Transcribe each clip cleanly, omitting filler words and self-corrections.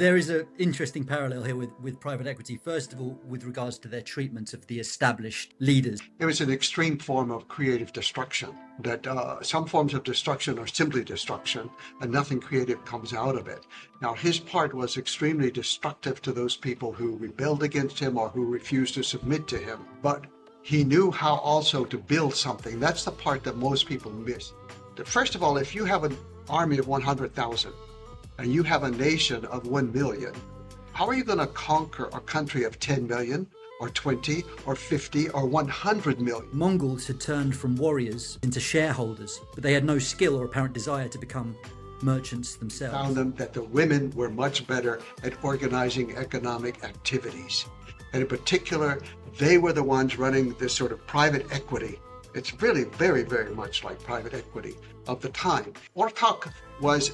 There is an interesting parallel here with private equity. First of all, with regards to their treatment of the established leaders. It was an extreme form of creative destruction, that some forms of destruction are simply destruction and nothing creative comes out of it. Now, his part was extremely destructive to those people who rebelled against him or who refused to submit to him. But he knew how also to build something. That's the part that most people miss. First of all, if you have an army of 100,000 and you have a nation of 1 million, how are you going to conquer a country of 10 million? Or 20, or 50, or 100 million. Mongols had turned from warriors into shareholders, but they had no skill or apparent desire to become merchants themselves. Found them that the women were much better at organizing economic activities. And in particular, they were the ones running this sort of private equity. It's really very, very much like private equity of the time. ortōq was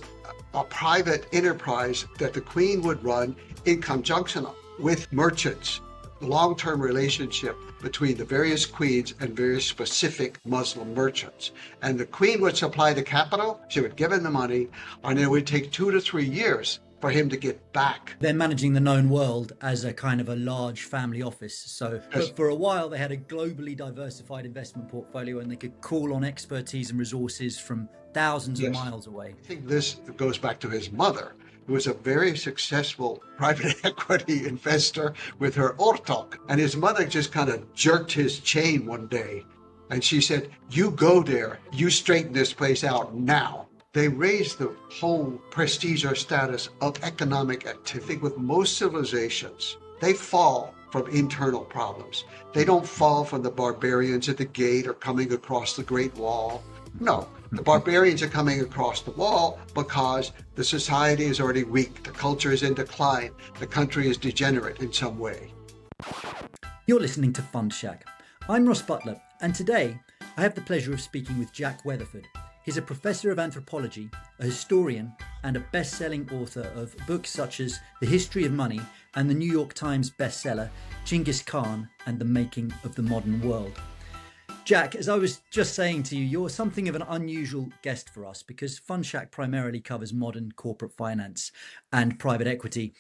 a private enterprise that the queen would run in conjunction with merchants. Long-term relationship between the various queens and various specific Muslim merchants. And the queen would supply the capital, she would give him the money, and it would take 2 to 3 years for him to get back. They're managing the known world as a kind of a large family office. So but for a while, they had a globally diversified investment portfolio and they could call on expertise and resources from thousands of miles away. I think this goes back to his mother, who was a very successful private equity investor with her ortōq. And his mother just kind of jerked his chain one day. And she said, "You go there, you straighten this place out now." They raised the whole prestige or status of economic activity. With most civilizations, they fall from internal problems. They don't fall from the barbarians at the gate or coming across the Great Wall. No, the barbarians are coming across the wall because the society is already weak, the culture is in decline, the country is degenerate in some way. You're listening to Fund Shack. I'm Ross Butler, and today I have the pleasure of speaking with Jack Weatherford. He's a professor of anthropology, a historian, and a best-selling author of books such as The History of Money and the New York Times bestseller Genghis Khan and the Making of the Modern World. Jack, as I was just saying to you, you're something of an unusual guest for us because Fund Shack primarily covers modern corporate finance and private equity.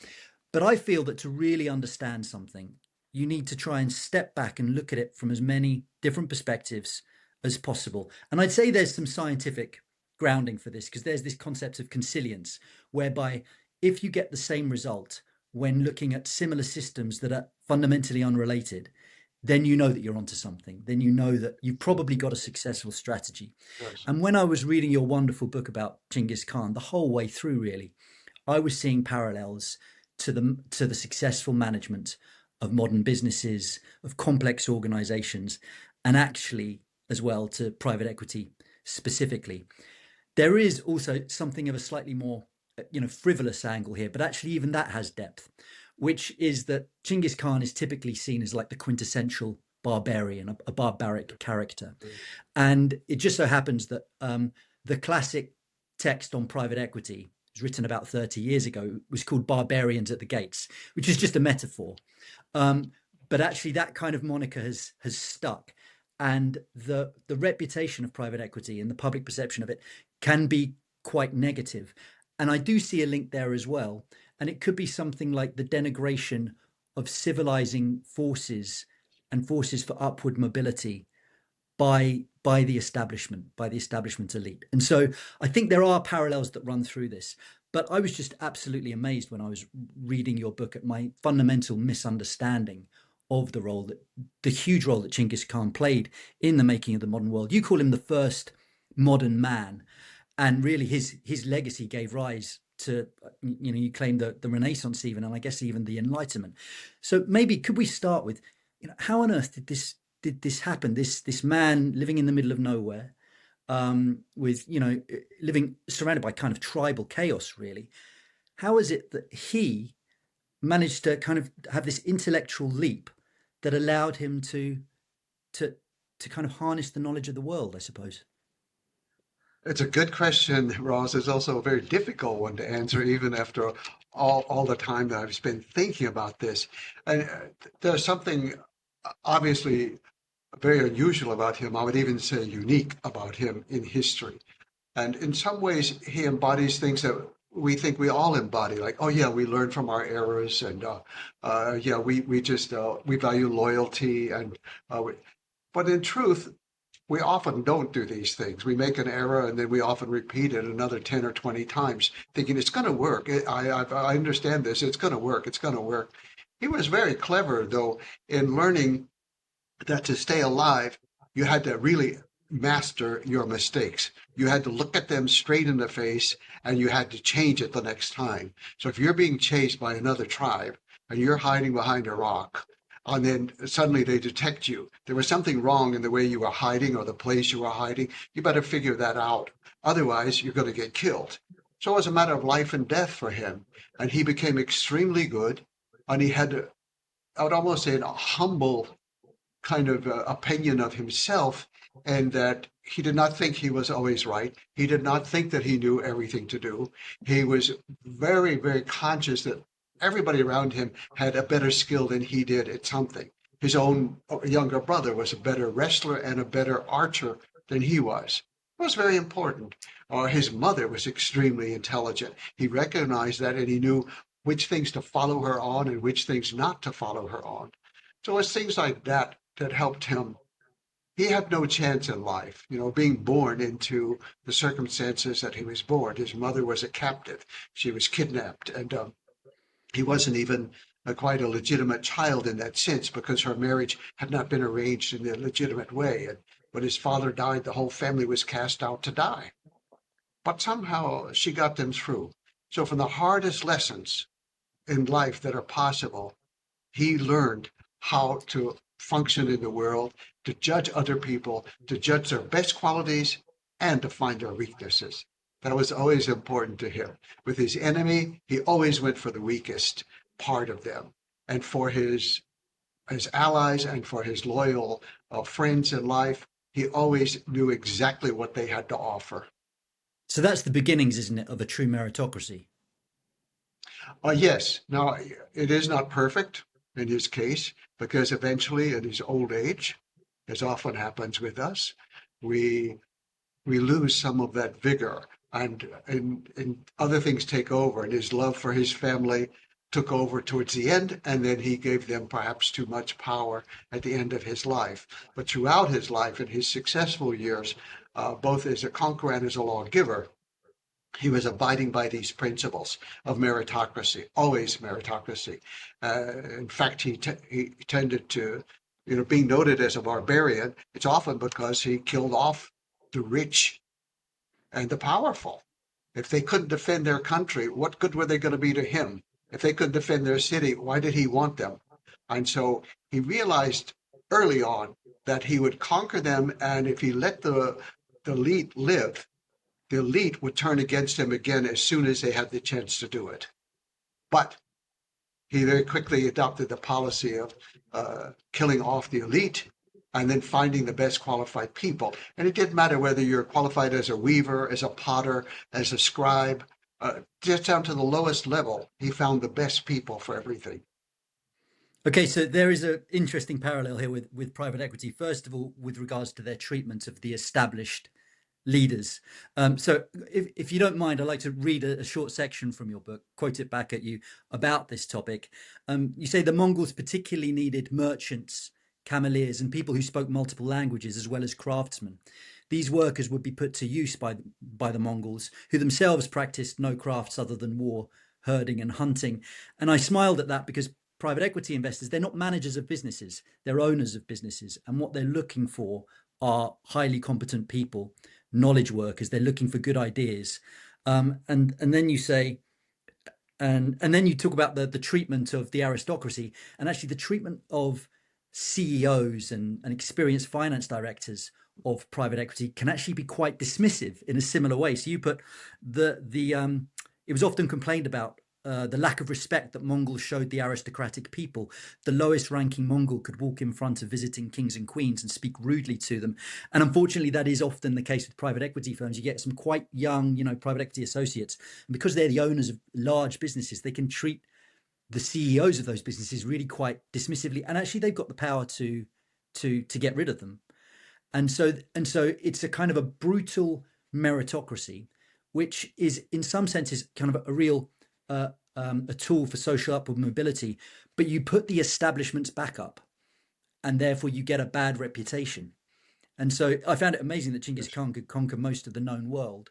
But I feel that to really understand something, you need to try and step back and look at it from as many different perspectives as possible. And I'd say there's some scientific grounding for this because there's this concept of consilience, whereby if you get the same result when looking at similar systems that are fundamentally unrelated, then you know that you're onto something. Then you know that you've probably got a successful strategy. Yes. And when I was reading your wonderful book about Genghis Khan, the whole way through, really, I was seeing parallels to the successful management of modern businesses, of complex organizations, and actually as well to private equity specifically. There is also something of a slightly more, frivolous angle here, but actually even that has depth, which is that Genghis Khan is typically seen as like the quintessential barbarian, a barbaric character. And it just so happens that the classic text on private equity was written about 30 years ago. It was called Barbarians at the Gates, which is just a metaphor. But actually that kind of moniker has stuck. And the reputation of private equity and the public perception of it can be quite negative. And I do see a link there as well. And it could be something like the denigration of civilizing forces and forces for upward mobility by the establishment elite. And so I think there are parallels that run through this. But I was just absolutely amazed when I was reading your book at my fundamental misunderstanding of the huge role that Genghis Khan played in the making of the modern world. You call him the first modern man. And really his legacy gave rise to, you claim the Renaissance even, and I guess even the Enlightenment. So maybe could we start with, how on earth did this happen? This man living in the middle of nowhere, with, living surrounded by kind of tribal chaos, really. How is it that he managed to kind of have this intellectual leap that allowed him to kind of harness the knowledge of the world, I suppose? It's a good question, Ross. It's also a very difficult one to answer, even after all the time that I've spent thinking about this. And there's something obviously very unusual about him. I would even say unique about him in history. And in some ways, he embodies things that we think we all embody, like, oh yeah, we learn from our errors, and yeah, we just we value loyalty, and we, but in truth, we often don't do these things. We make an error and then we often repeat it another 10 or 20 times, thinking it's going to work. I understand this. It's going to work. It's going to work. He was very clever, though, in learning that to stay alive, you had to really master your mistakes. You had to look at them straight in the face and you had to change it the next time. So if you're being chased by another tribe and you're hiding behind a rock, and then suddenly they detect you, there was something wrong in the way you were hiding or the place you were hiding. You better figure that out. Otherwise, you're going to get killed. So it was a matter of life and death for him. And he became extremely good. And he had, I would almost say, a humble kind of opinion of himself, and that he did not think he was always right. He did not think that he knew everything to do. He was very, very conscious that everybody around him had a better skill than he did at something. His own younger brother was a better wrestler and a better archer than he was. It was very important. His mother was extremely intelligent. He recognized that and he knew which things to follow her on and which things not to follow her on. So it's things like that that helped him. He had no chance in life, being born into the circumstances that he was born. His mother was a captive. She was kidnapped, and he wasn't even quite a legitimate child in that sense because her marriage had not been arranged in a legitimate way. And when his father died, the whole family was cast out to die. But somehow she got them through. So, from the hardest lessons in life that are possible, he learned how to function in the world, to judge other people, to judge their best qualities, and to find their weaknesses. That was always important to him. With his enemy, he always went for the weakest part of them. And for his allies and for his loyal friends in life, he always knew exactly what they had to offer. So that's the beginnings, isn't it, of a true meritocracy? Yes, now it is not perfect in his case because eventually, in his old age, as often happens with us, we we lose some of that vigor, and other things take over. And his love for his family took over towards the end, and then he gave them perhaps too much power at the end of his life. But throughout his life, in his successful years, both as a conqueror and as a lawgiver, he was abiding by these principles of meritocracy, always meritocracy. In fact, he tended to, being noted as a barbarian, it's often because he killed off the rich and the powerful. If they couldn't defend their country, what good were they going to be to him? If they couldn't defend their city, why did he want them? And so he realized early on that he would conquer them, and if he let the elite live, the elite would turn against him again as soon as they had the chance to do it. But he very quickly adopted the policy of killing off the elite and then finding the best qualified people. And it didn't matter whether you're qualified as a weaver, as a potter, as a scribe, just down to the lowest level, he found the best people for everything. Okay, so there is an interesting parallel here with private equity. First of all, with regards to their treatment of the established leaders. So, if you don't mind, I'd like to read a short section from your book, quote it back at you about this topic. You say the Mongols particularly needed merchants, cameleers, and people who spoke multiple languages, as well as craftsmen. These workers would be put to use by the Mongols, who themselves practiced no crafts other than war, herding, and hunting. And I smiled at that because private equity investors, they're not managers of businesses, they're owners of businesses. And what they're looking for are highly competent people, knowledge workers. They're looking for good ideas. And then you say, and then you talk about the treatment of the aristocracy, and actually the treatment of CEOs and experienced finance directors of private equity can actually be quite dismissive in a similar way. So you put the it was often complained about the lack of respect that Mongols showed the aristocratic people. The lowest ranking Mongol could walk in front of visiting kings and queens and speak rudely to them. And unfortunately, that is often the case with private equity firms. You get some quite young, private equity associates. And because they're the owners of large businesses, they can treat the CEOs of those businesses really quite dismissively. And actually, they've got the power to get rid of them. And so it's a kind of a brutal meritocracy which is in some senses kind of a real a tool for social upward mobility, but you put the establishments back up, and therefore you get a bad reputation. And so I found it amazing that Genghis Yes, Khan could conquer most of the known world,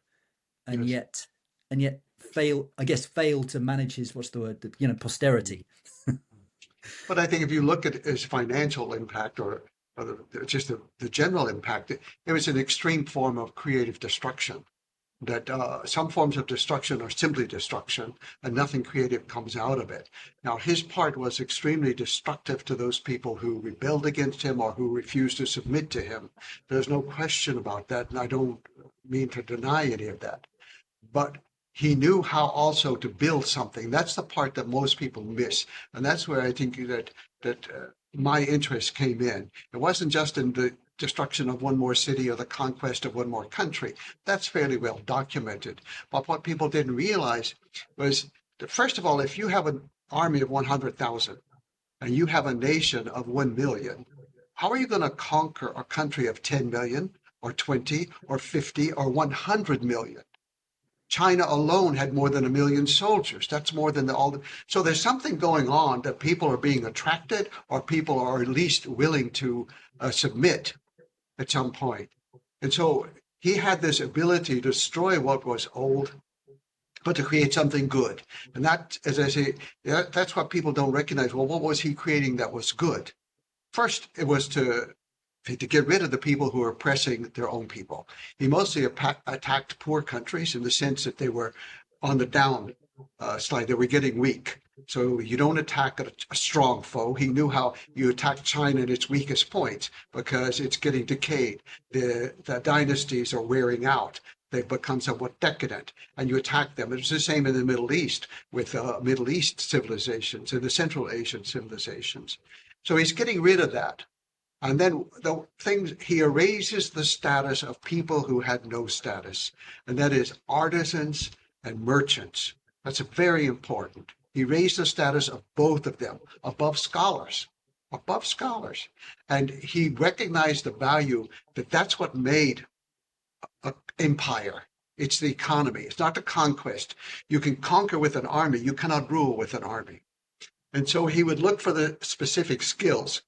and yes. yet fail, I guess, fail to manage his, what's the word, posterity. But I think if you look at his financial impact or just the general impact, it was an extreme form of creative destruction. That some forms of destruction are simply destruction and nothing creative comes out of it. Now, his part was extremely destructive to those people who rebelled against him or who refused to submit to him. There's no question about that, and I don't mean to deny any of that. But he knew how also to build something. That's the part that most people miss, and that's where I think that my interest came in. It wasn't just in the destruction of one more city or the conquest of one more country. That's fairly well documented. But what people didn't realize was that, first of all, if you have an army of 100,000 and you have a nation of 1 million, how are you going to conquer a country of 10 million or 20 or 50 or 100 million? China alone had more than 1 million soldiers. That's more than all the. So there's something going on that people are being attracted, or people are at least willing to submit at some point. And so he had this ability to destroy what was old, but to create something good. And that, as I say, that's what people don't recognize. Well, what was he creating that was good? First, it was to get rid of the people who were oppressing their own people. He mostly attacked poor countries in the sense that they were on the down slide. They were getting weak. So you don't attack a strong foe. He knew how you attack China at its weakest point because it's getting decayed. The dynasties are wearing out. They've become somewhat decadent, and you attack them. It's the same in the Middle East with Middle East civilizations and the Central Asian civilizations. So he's getting rid of that. And then the things he erases the status of people who had no status, and that is artisans and merchants. That's very important. He raised the status of both of them above scholars, above scholars. And he recognized the value that that's what made an empire. It's the economy. It's not the conquest. You can conquer with an army. You cannot rule with an army. And so he would look for the specific skills,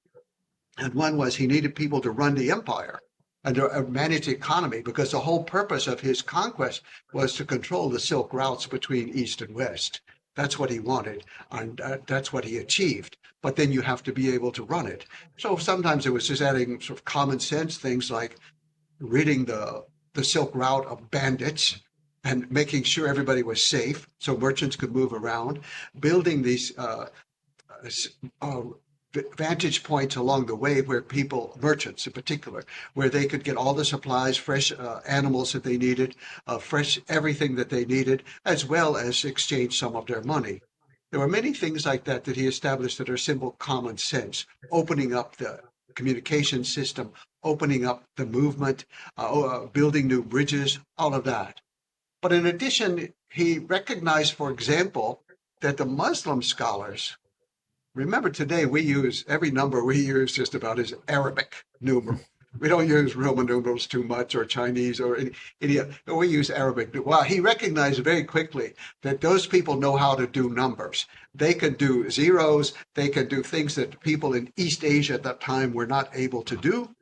and one was he needed people to run the empire and to manage the economy, because the whole purpose of his conquest was to control the silk routes between East and West. That's what he wanted, and that's what he achieved. But then you have to be able to run it. So sometimes it was just adding sort of common sense things like ridding the silk route of bandits and making sure everybody was safe so merchants could move around, building these uh, vantage points along the way where people, merchants in particular, where they could get all the supplies, fresh animals that they needed, fresh everything that they needed, as well as exchange some of their money. There were many things like that that he established that are simple common sense, opening up the communication system, opening up the movement, building new bridges, all of that. But in addition, he recognized, for example, that the Muslim scholars. Remember, today we use every number we use just about is Arabic numeral. We don't use Roman numerals too much, or Chinese, or any we use Arabic. Well, he recognized very quickly that those people know how to do numbers. They can do zeros. They can do things that people in East Asia at that time were not able to do.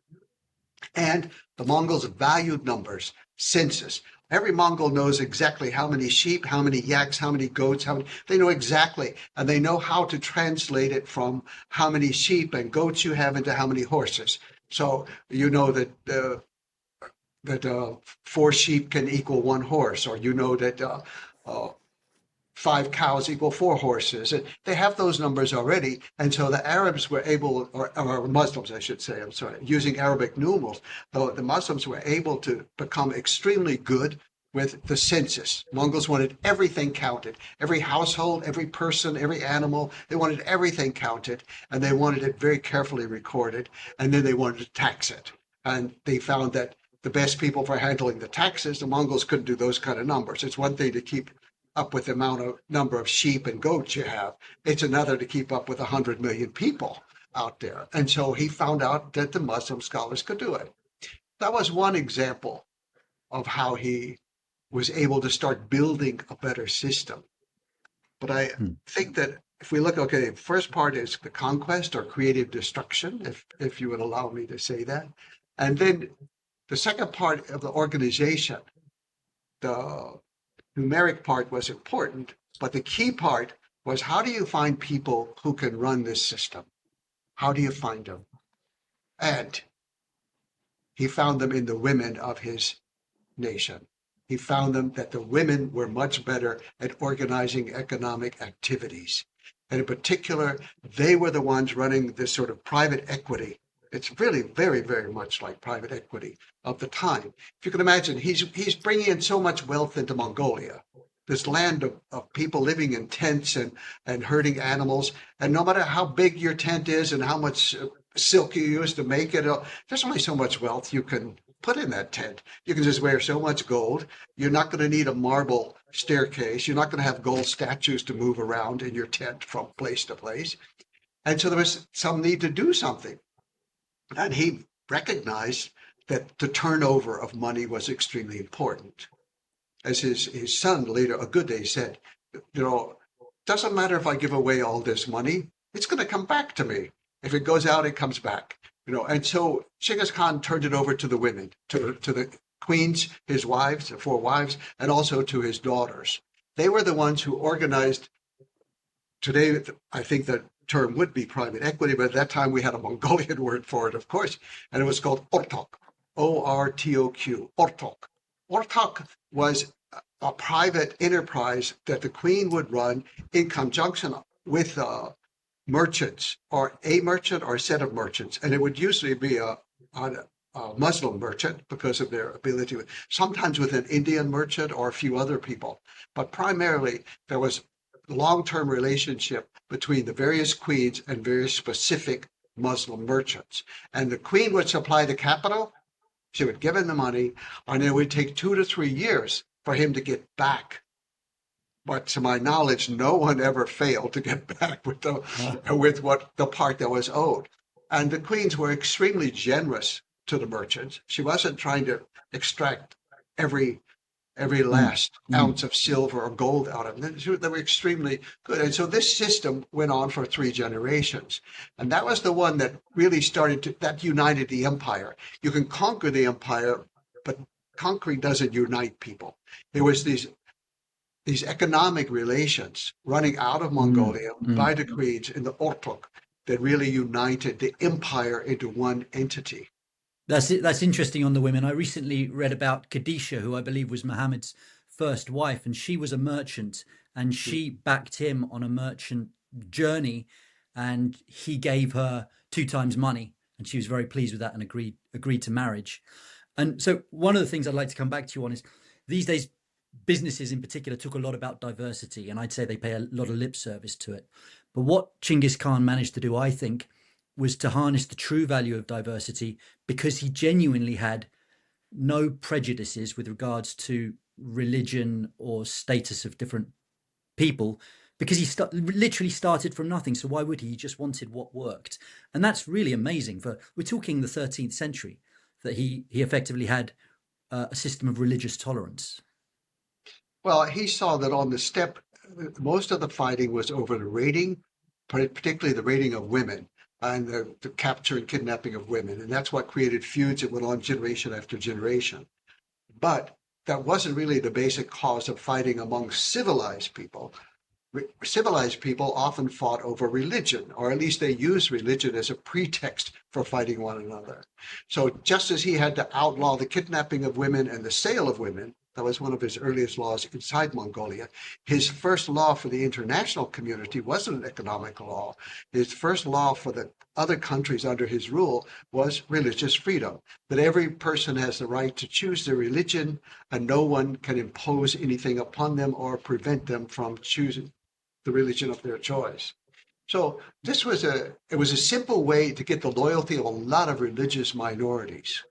And the Mongols valued numbers, census. Every Mongol knows exactly how many sheep, how many yaks, how many goats, they know exactly, and they know how to translate it from how many sheep and goats you have into how many horses. So you know that 4 sheep can equal 1 horse, or you know that 5 cows equal 4 horses. And they have those numbers already. And so the Arabs were able, or Muslims, I should say, I'm sorry, using Arabic numerals, though the Muslims were able to become extremely good with the census. Mongols wanted everything counted, every household, every person, every animal. They wanted everything counted, and they wanted it very carefully recorded, and then they wanted to tax it. And they found that the best people for handling the taxes, the Mongols couldn't do those kind of numbers. It's one thing to keep up with the amount of number of sheep and goats you have. It's another to keep up with 100 million people out there. And so he found out that the Muslim scholars could do it. That was one example of how he was able to start building a better system. But I Hmm. think that if we look, okay, first part is the conquest or creative destruction, if you would allow me to say that. And then the second part of the organization, the numeric part was important, but the key part was how do you find people who can run this system? How do you find them? And he found them in the women of his nation. He found them that the women were much better at organizing economic activities. And in particular, they were the ones running this sort of private equity. It's really very, very much like private equity of the time. If you can imagine, he's bringing in so much wealth into Mongolia, this land of people living in tents and herding animals. And no matter how big your tent is and how much silk you use to make it, there's only so much wealth you can put in that tent. You can just wear so much gold. You're not going to need a marble staircase. You're not going to have gold statues to move around in your tent from place to place. And so there was some need to do something. And he recognized that the turnover of money was extremely important. As his son later, a good day, said, doesn't matter if I give away all this money, it's going to come back to me. If it goes out, it comes back. And so Genghis Khan turned it over to the women, to the queens, his wives, the four wives, and also to his daughters. They were the ones who organized. Today, I think the term would be private equity, but at that time we had a Mongolian word for it, of course, and it was called ortōq, ortoq, ortōq. Ortōq was a private enterprise that the queen would run in conjunction with merchants, or a merchant or a set of merchants, and it would usually be a Muslim merchant because of their ability, sometimes with an Indian merchant or a few other people. But primarily, there was long-term relationship between the various queens and various specific Muslim merchants. And the queen would supply the capital, she would give him the money, and it would take 2 to 3 years for him to get back. But to my knowledge, no one ever failed to get back with what the part that was owed. And the queens were extremely generous to the merchants. She wasn't trying to extract every Mm. last Mm. ounce of silver or gold out of them. They were extremely good. And so this system went on for 3 generations. And that was the one that really that united the empire. You can conquer the empire, but conquering doesn't unite people. There was these economic relations running out of Mm. Mongolia by Mm. the Queens in the ortōq that really united the empire into one entity. That's it. That's interesting on the women. I recently read about Khadijah, who I believe was Muhammad's first wife, and she was a merchant, and she backed him on a merchant journey, and he gave her two times money, and she was very pleased with that and agreed to marriage. And so one of the things I'd like to come back to you on is these days businesses in particular talk a lot about diversity, and I'd say they pay a lot of lip service to it. But what Genghis Khan managed to do, I think, was to harness the true value of diversity because he genuinely had no prejudices with regards to religion or status of different people because literally started from nothing. So why would he? He just wanted what worked. And that's really amazing. We're talking the 13th century that he effectively had a system of religious tolerance. Well, he saw that on the steppe, most of the fighting was over the raiding, particularly the raiding of women and the capture and kidnapping of women. And that's what created feuds that went on generation after generation. But that wasn't really the basic cause of fighting among civilized people. Civilized people often fought over religion, or at least they used religion as a pretext for fighting one another. So just as he had to outlaw the kidnapping of women and the sale of women, that was one of his earliest laws inside Mongolia. His first law for the international community wasn't an economic law. His first law for the other countries under his rule was religious freedom, that every person has the right to choose their religion and no one can impose anything upon them or prevent them from choosing the religion of their choice. So it was a simple way to get the loyalty of a lot of religious minorities.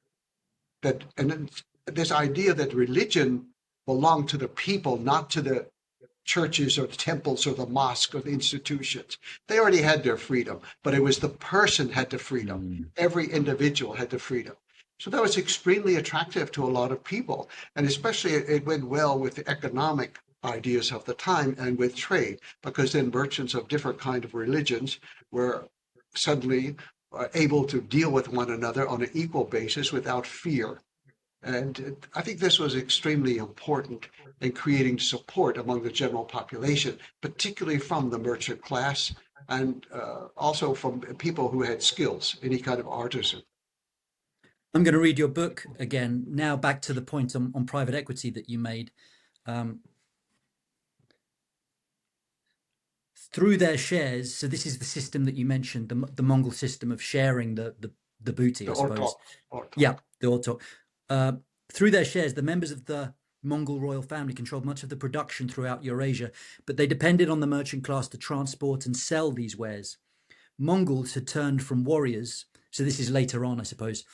And this idea that religion belonged to the people, not to the churches or the temples or the mosque or the institutions. They already had their freedom, but it was the person had the freedom. Mm. Every individual had the freedom. So that was extremely attractive to a lot of people. And especially it went well with the economic ideas of the time and with trade, because then merchants of different kind of religions were suddenly able to deal with one another on an equal basis without fear. And I think this was extremely important in creating support among the general population, particularly from the merchant class and also from people who had skills, any kind of artisan. I'm going to read your book again. Now back to the point on private equity that you made. Um, Through their shares, so this is the system that you mentioned, the Mongol system of sharing the booty, The I suppose. ortōq, ortōq. Yeah, the ortōq. Uh, Through their shares, the members of the Mongol royal family controlled much of the production throughout Eurasia, but they depended on the merchant class to transport and sell these wares. Mongols had turned from warriors, so this is later on, I suppose,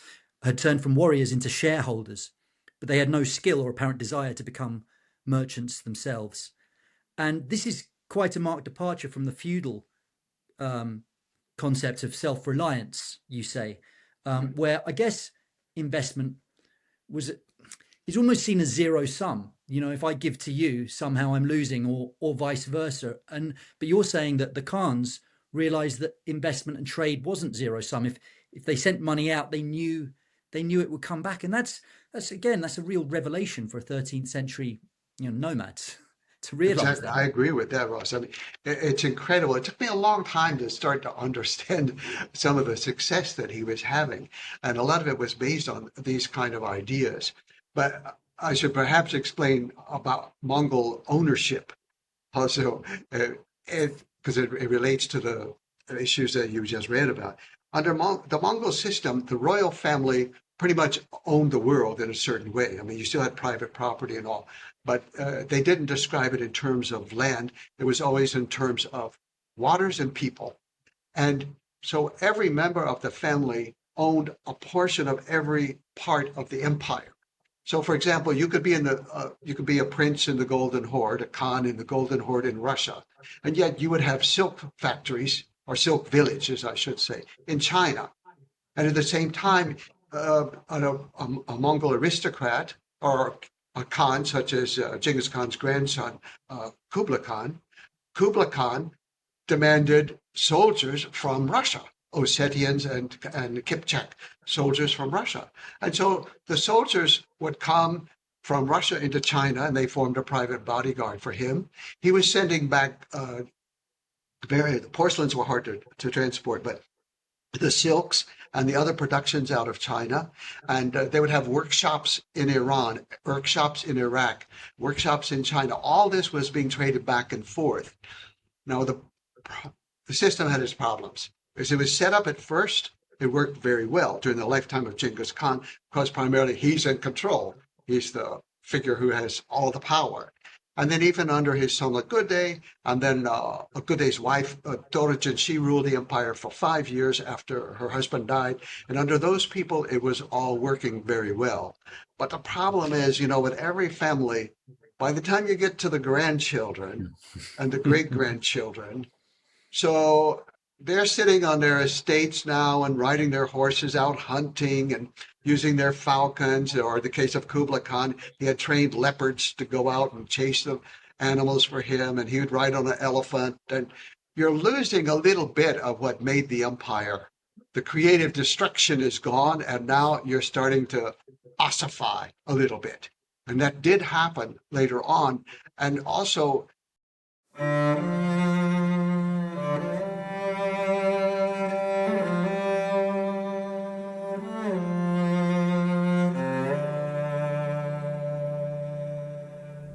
had turned from warriors into shareholders, but they had no skill or apparent desire to become merchants themselves. And this is quite a marked departure from the feudal um, concept of self-reliance, you say, where I guess investment was is almost seen as zero sum. You know, if I give to you, somehow I'm losing, or vice versa. But you're saying that the Khans realized that investment and trade wasn't zero sum. If they sent money out, they knew it would come back, and that's a real revelation for a 13th century nomads to realize Exactly. that. I agree with that, Ross. I mean, it's incredible. It took me a long time to start to understand some of the success that he was having. And a lot of it was based on these kind of ideas. But I should perhaps explain about Mongol ownership also, because it relates to the issues that you just read about. Under the Mongol system, the royal family pretty much owned the world in a certain way. I mean, you still had private property and all, but they didn't describe it in terms of land. It was always in terms of waters and people. And so every member of the family owned a portion of every part of the empire. So, for example, you could be a prince in the Golden Horde, a Khan in the Golden Horde in Russia, and yet you would have silk factories or silk villages, I should say, in China. And at the same time, a Mongol aristocrat or a Khan, such as Genghis Khan's grandson, Kublai Khan demanded soldiers from Russia, Ossetians and Kipchak soldiers from Russia. And so the soldiers would come from Russia into China, and they formed a private bodyguard for him. He was sending back porcelains were hard to transport, but the silks and the other productions out of China. And they would have workshops in Iran, workshops in Iraq, workshops in China. All this was being traded back and forth. Now, the system had its problems. As it was set up at first, it worked very well during the lifetime of Genghis Khan, because primarily he's in control. He's the figure who has all the power. And then even under his son Lagude, and then Lagude's wife, Dorogen, she ruled the empire for 5 years after her husband died. And under those people, it was all working very well. But the problem is, with every family, by the time you get to the grandchildren and the great-grandchildren, so they're sitting on their estates now and riding their horses out hunting and using their falcons, or in the case of Kublai Khan, he had trained leopards to go out and chase the animals for him, and he would ride on an elephant. And you're losing a little bit of what made the empire. The creative destruction is gone, and now you're starting to ossify a little bit. And that did happen later on. And also,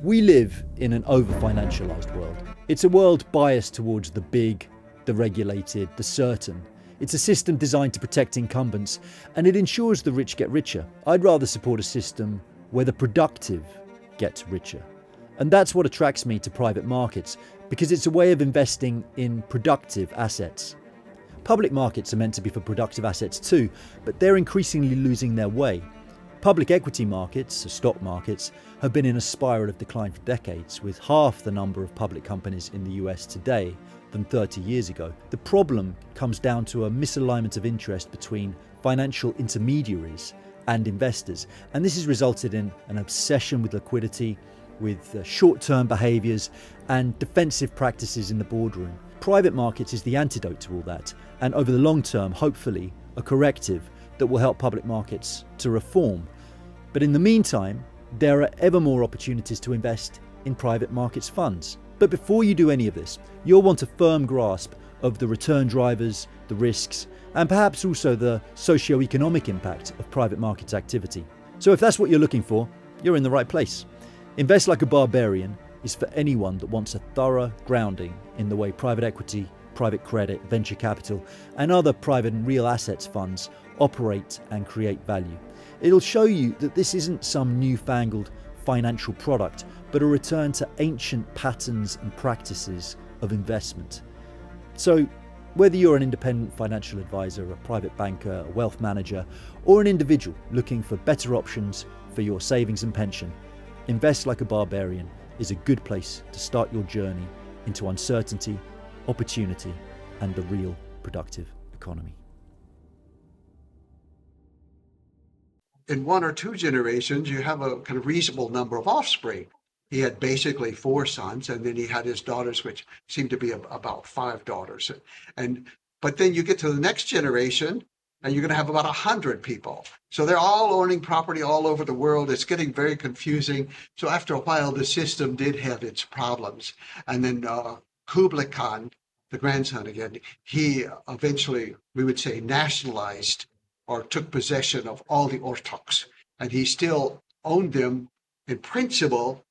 We live in an over-financialized world. It's a world biased towards the big, the regulated, the certain. It's a system designed to protect incumbents, and it ensures the rich get richer. I'd rather support a system where the productive gets richer. And that's what attracts me to private markets, because it's a way of investing in productive assets. Public markets are meant to be for productive assets too, but they're increasingly losing their way. Public equity markets, stock markets, have been in a spiral of decline for decades, with half the number of public companies in the US today than 30 years ago. The problem comes down to a misalignment of interest between financial intermediaries and investors. And this has resulted in an obsession with liquidity, with short-term behaviours and defensive practices in the boardroom. Private markets is the antidote to all that, and over the long term, hopefully, a corrective that will help public markets to reform. But in the meantime, there are ever more opportunities to invest in private markets funds. But before you do any of this, you'll want a firm grasp of the return drivers, the risks, and perhaps also the socio-economic impact of private markets activity. So if that's what you're looking for, you're in the right place. Invest Like a Barbarian is for anyone that wants a thorough grounding in the way private equity, private credit, venture capital, and other private and real assets funds operate and create value. It'll show you that this isn't some newfangled financial product, but a return to ancient patterns and practices of investment. So, whether you're an independent financial advisor, a private banker, a wealth manager, or an individual looking for better options for your savings and pension, Invest Like a Barbarian is a good place to start your journey into uncertainty, opportunity, and the real productive economy. In one or two generations, you have a kind of reasonable number of offspring. He had basically four sons, and then he had his daughters, which seemed to be about five daughters. But then you get to the next generation, and you're going to have about 100 people. So they're all owning property all over the world. It's getting very confusing. So after a while, the system did have its problems. And then Kublai Khan, the grandson again, he eventually, we would say, nationalized or took possession of all the ortōqs. And he still owned them in principle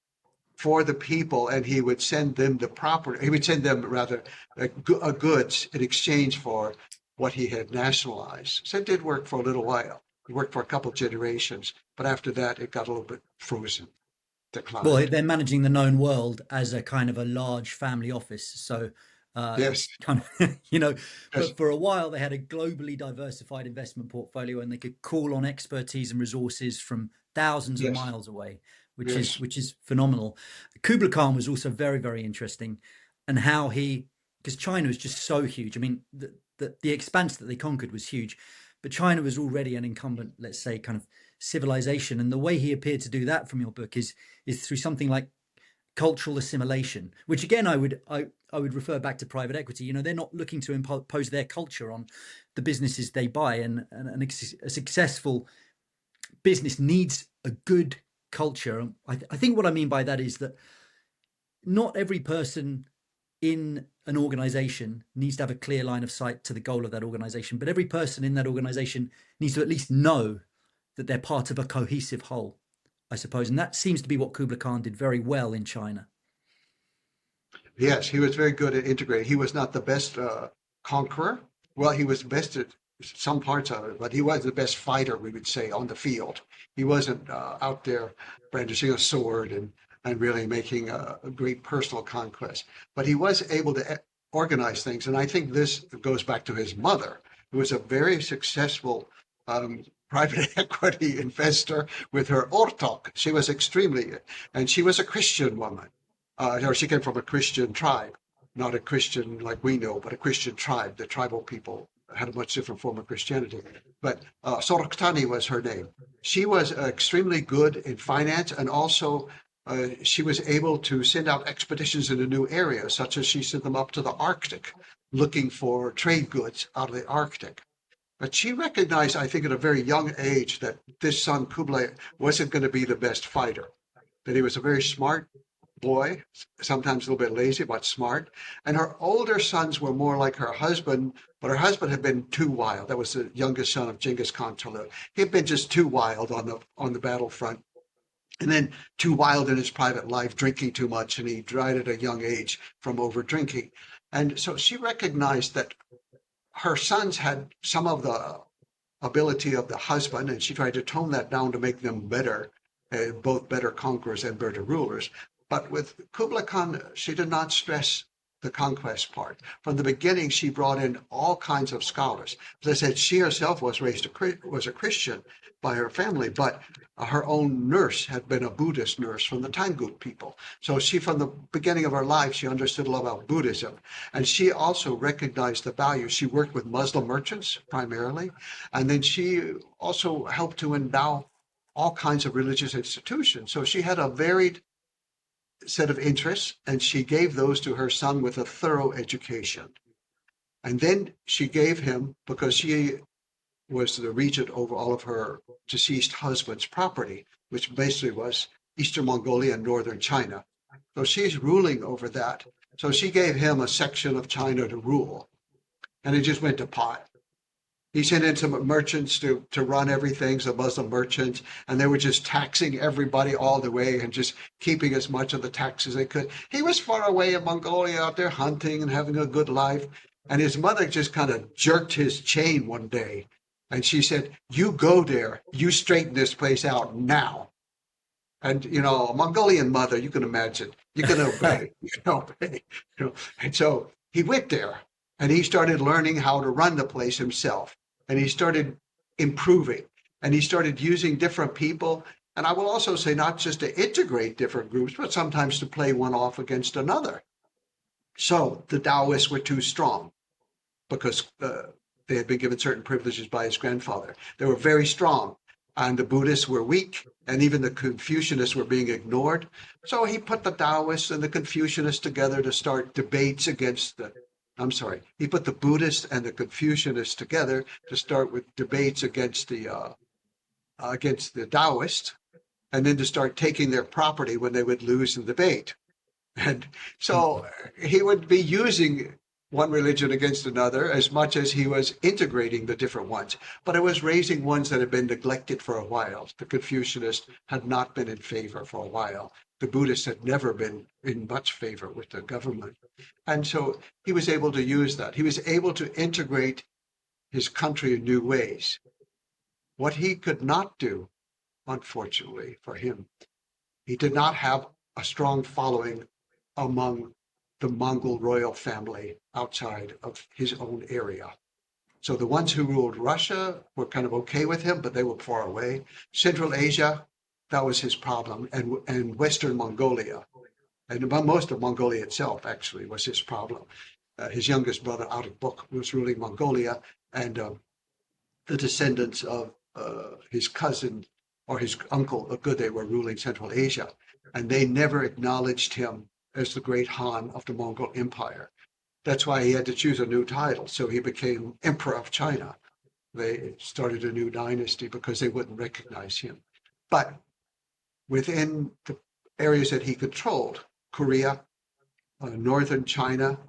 for the people, and he would send them the property. He would send them rather goods in exchange for what he had nationalized. So it did work for a little while. It worked for a couple of generations, but after that, it got a little bit frozen, declined. Well, they're managing the known world as a kind of a large family office. So Yes, it's kind of, yes, but for a while they had a globally diversified investment portfolio and they could call on expertise and resources from thousands of yes, miles away, yes, which is phenomenal. Kublai Khan was also very, very interesting, and how because China was just so huge. I mean, the expanse that they conquered was huge, but China was already an incumbent, let's say, kind of civilization. And the way he appeared to do that from your book is through something like cultural assimilation, which again I would refer back to private equity. They're not looking to impose their culture on the businesses they buy, and a successful business needs a good culture. I think what I mean by that is that not every person in an organization needs to have a clear line of sight to the goal of that organization, but every person in that organization needs to at least know that they're part of a cohesive whole, I suppose. And that seems to be what Kublai Khan did very well in China. yes. He was very good at integrating. He was not the best conqueror. Well, he was best at some parts of it, but he was the best fighter, we would say, on the field. He wasn't out there brandishing a sword and really making a great personal conquest. But he was able to organize things. And I think this goes back to his mother, who was a very successful private equity investor with her ortōq. She was and she was a Christian woman. Or she came from a Christian tribe, not a Christian like we know, but a Christian tribe. The tribal people had a much different form of Christianity. But Soroktani was her name. She was extremely good in finance, and also she was able to send out expeditions into new areas, such as she sent them up to the Arctic, looking for trade goods out of the Arctic. But she recognized, I think, at a very young age that this son, Kublai, wasn't going to be the best fighter, that he was a very smart boy, sometimes a little bit lazy, but smart. And her older sons were more like her husband, but her husband had been too wild. That was the youngest son of Genghis Khan. He had been just too wild on the battlefront. And then too wild in his private life, drinking too much, and he died at a young age from over drinking. And so she recognized that her sons had some of the ability of the husband, and she tried to tone that down to make them better, both better conquerors and better rulers. But with Kublai Khan, she did not stress the conquest part. From the beginning, she brought in all kinds of scholars. As I said, she herself was was a Christian by her family, but her own nurse had been a Buddhist nurse from the Tangut people. So she, from the beginning of her life, she understood a lot about Buddhism. And she also recognized the value. She worked with Muslim merchants primarily. And then she also helped to endow all kinds of religious institutions. So she had a varied set of interests, and she gave those to her son with a thorough education. And then she gave him, because she was the regent over all of her deceased husband's property, which basically was Eastern Mongolia and northern China. So she's ruling over that. So she gave him a section of China to rule, and it just went to pot. He sent in some merchants to run everything, some Muslim merchants, and they were just taxing everybody all the way and just keeping as much of the tax as they could. He was far away in Mongolia out there hunting and having a good life. And his mother just kind of jerked his chain one day. And she said, "You go there, you straighten this place out now." And, a Mongolian mother, you can imagine, you can obey, you can obey. And so he went there and he started learning how to run the place himself. And he started improving and he started using different people. And I will also say, not just to integrate different groups, but sometimes to play one off against another. So the Taoists were too strong because they had been given certain privileges by his grandfather. They were very strong, and the Buddhists were weak, and even the Confucianists were being ignored. So he put the Taoists and the Confucianists together to start debates against he put the Buddhists and the Confucianists together to start with debates against the Taoists, and then to start taking their property when they would lose the debate. And so he would be using one religion against another as much as he was integrating the different ones. But it was raising ones that had been neglected for a while. The Confucianists had not been in favor for a while. The Buddhists had never been in much favor with the government. And so he was able to use that. He was able to integrate his country in new ways. What he could not do, unfortunately for him, he did not have a strong following among the Mongol royal family outside of his own area. So the ones who ruled Russia were kind of okay with him, but they were far away. Central Asia, that was his problem, and Western Mongolia. And most of Mongolia itself, actually, was his problem. His youngest brother, Ortōq, was ruling Mongolia, and the descendants of his cousin or his uncle, Agudé, were ruling Central Asia. And they never acknowledged him as the great Han of the Mongol Empire. That's why he had to choose a new title. So he became Emperor of China. They started a new dynasty because they wouldn't recognize him. But within the areas that he controlled, Korea, northern China,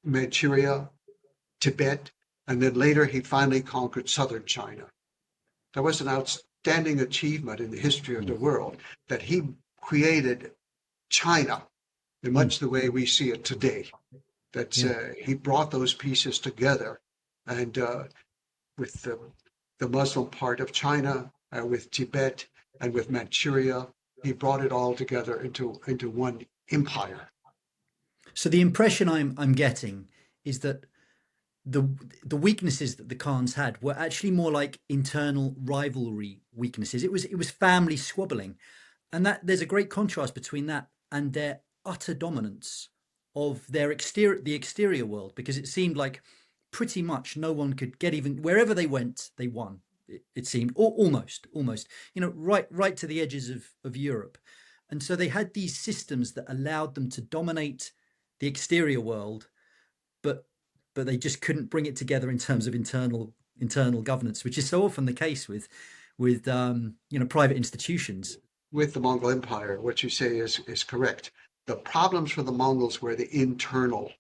Manchuria, Tibet, and then later he finally conquered southern China. That was an outstanding achievement in the history of the world, that he created China in much the way we see it today. That he brought those pieces together, and with the Muslim part of China, with Tibet, and with Manchuria, he brought it all together into one empire. So the impression I'm getting is that the weaknesses that the Khans had were actually more like internal rivalry weaknesses. It was family squabbling, and that there's a great contrast between that and their utter dominance of the exterior world, because it seemed like pretty much no one could get, even wherever they went, they won. It seemed, or almost, right to the edges of Europe. And so they had these systems that allowed them to dominate the exterior world, but they just couldn't bring it together in terms of internal governance, which is so often the case with private institutions. With the Mongol Empire, what you say is correct. The problems for the Mongols were the internal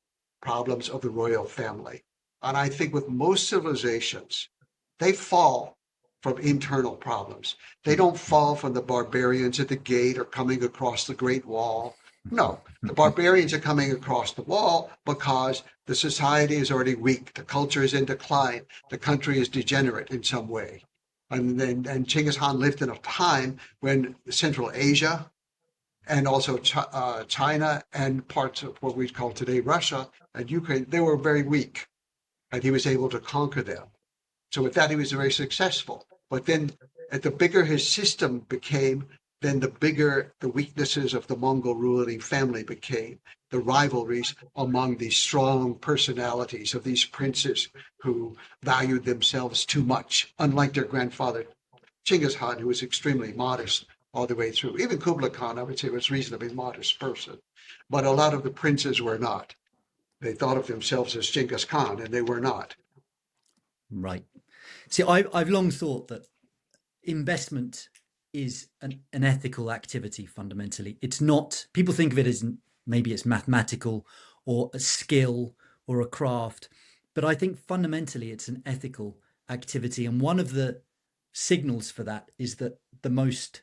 problems of the royal family. And I think with most civilizations, they fall from internal problems. They don't fall from the barbarians at the gate or coming across the Great Wall. No, the barbarians are coming across the wall because the society is already weak. The culture is in decline. The country is degenerate in some way. And Genghis Khan lived in a time when Central Asia and also China and parts of what we call today Russia and Ukraine, they were very weak, and he was able to conquer them. So with that, he was very successful. But then, the bigger his system became, then the bigger the weaknesses of the Mongol ruling family became. The rivalries among these strong personalities of these princes who valued themselves too much, unlike their grandfather Genghis Khan, who was extremely modest all the way through. Even Kublai Khan, I would say, was a reasonably modest person. But a lot of the princes were not. They thought of themselves as Genghis Khan, and they were not. Right. See, I've long thought that investment is an ethical activity fundamentally. It's not, people think of it as maybe it's mathematical or a skill or a craft, but I think fundamentally it's an ethical activity. And one of the signals for that is that the most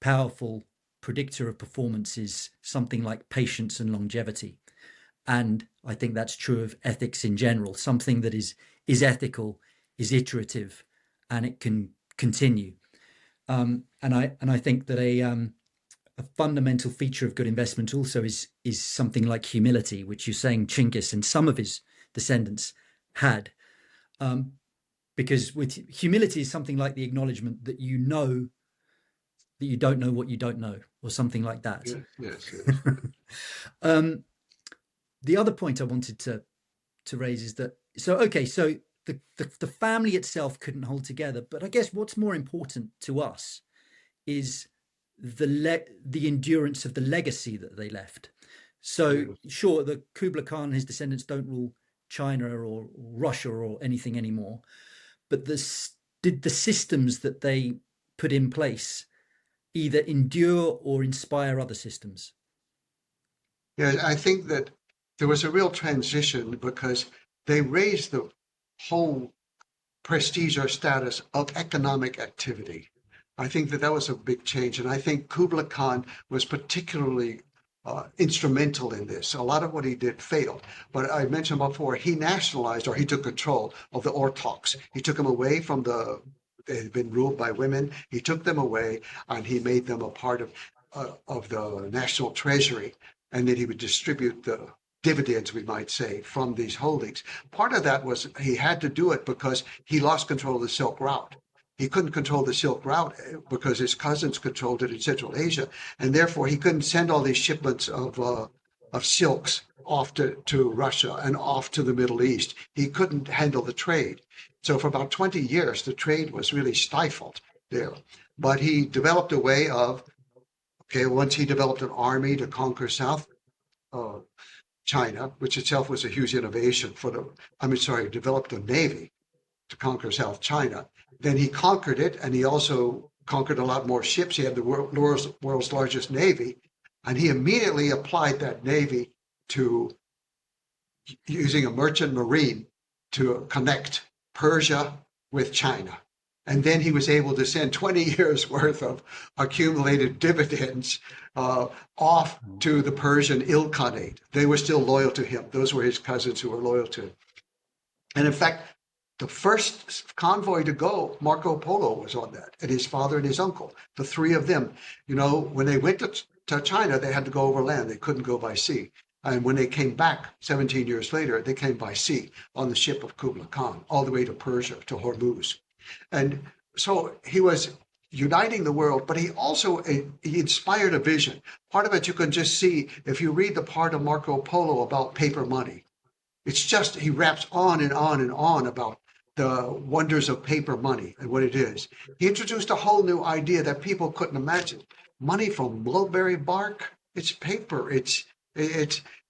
powerful predictor of performance is something like patience and longevity. And I think that's true of ethics in general. Something that is ethical, is iterative, and it can continue. And I think that a fundamental feature of good investment also is something like humility, which you're saying Chinggis and some of his descendants had, because with humility is something like the acknowledgement that you know that you don't know what you don't know, or something like that. Yes, yes, yes. The other point I wanted to raise is that so the family itself couldn't hold together, but I guess what's more important to us is the endurance of the legacy that they left. So sure, the Kublai Khan and his descendants don't rule China or Russia or anything anymore, but did the systems that they put in place either endure or inspire other systems? Yeah, I think that there was a real transition because they raised the whole prestige or status of economic activity. I think that that was a big change. And I think Kublai Khan was particularly instrumental in this. A lot of what he did failed. But I mentioned before, he nationalized or he took control of the ortōqs. He took them away from they had been ruled by women. He took them away and he made them a part of the national treasury. And then he would distribute the dividends, we might say, from these holdings. Part of that was he had to do it because he lost control of the Silk Route. He couldn't control the Silk Route because his cousins controlled it in Central Asia, and therefore he couldn't send all these shipments of silks off to Russia and off to the Middle East. He couldn't handle the trade. So for about 20 years, the trade was really stifled there. But he developed a way of, okay, once he developed an army to conquer South uh, China, which itself was a huge innovation developed a navy to conquer South China. Then he conquered it, and he also conquered a lot more ships. He had the world's largest navy, and he immediately applied that navy to using a merchant marine to connect Persia with China. And then he was able to send 20 years worth of accumulated dividends off to the Persian Ilkhanate. They were still loyal to him. Those were his cousins who were loyal to him. And in fact, the first convoy to go, Marco Polo was on that, and his father and his uncle, the three of them. You know, when they went to China, they had to go over land. They couldn't go by sea. And when they came back 17 years later, they came by sea on the ship of Kublai Khan, all the way to Persia, to Hormuz. And so he was uniting the world, but he also he inspired a vision. Part of it you can just see if you read the part of Marco Polo about paper money. It's just he raps on and on and on about the wonders of paper money and what it is. He introduced a whole new idea that people couldn't imagine. Money from mulberry bark, it's paper, it's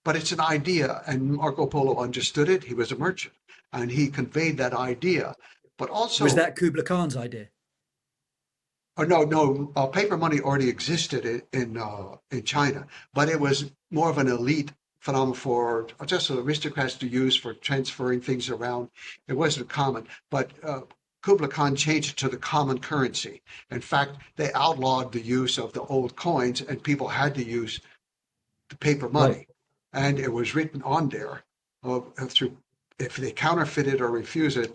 but it's an idea, and Marco Polo understood it. He was a merchant, and he conveyed that idea. But Was also, that Kublai Khan's idea? oh, no, paper money already existed in China, but it was more of an elite phenomenon for just aristocrats to use for transferring things around. It wasn't common, but Kublai Khan changed it to the common currency. In fact, they outlawed the use of the old coins, and people had to use the paper Right. money, and it was written on there through if they counterfeit it or refuse it,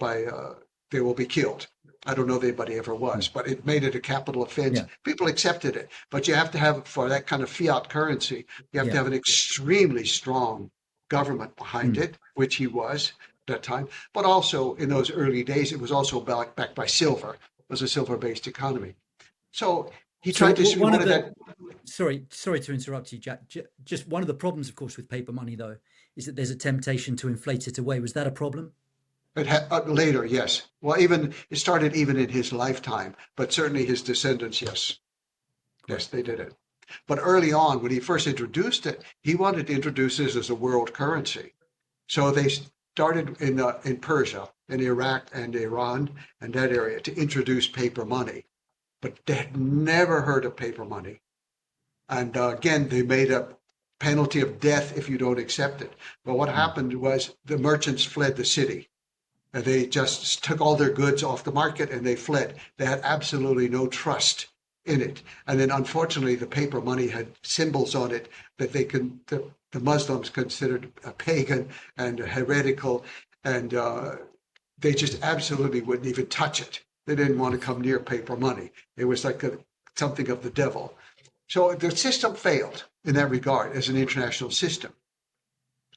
they will be killed. I don't know if anybody ever was, but it made it a capital offense. Yeah. People accepted it, but you have to have, for that kind of fiat currency, you have to Yeah. have an extremely strong government behind Mm. it, which he was at that time. But also in those early days, it was also backed by silver. It was a silver-based economy. So he So tried to, he one of wanted the that. sorry to interrupt you, Jack. Just one of the problems, of course, with paper money though, is that there's a temptation to inflate it away. Was that a problem? Later, yes. Well, even it started even in his lifetime, but certainly his descendants, yes. Right. Yes, they did it. But early on, when he first introduced it, he wanted to introduce this as a world currency. So they started in Persia, in Iraq and Iran and that area to introduce paper money. But they had never heard of paper money. And again, they made a penalty of death if you don't accept it. But what Mm. happened was the merchants fled the city. And they just took all their goods off the market and they fled. They had absolutely no trust in it. And then unfortunately, the paper money had symbols on it that the Muslims considered a pagan and a heretical, and they just absolutely wouldn't even touch it. They didn't want to come near paper money. It was like something of the devil. So the system failed in that regard as an international system.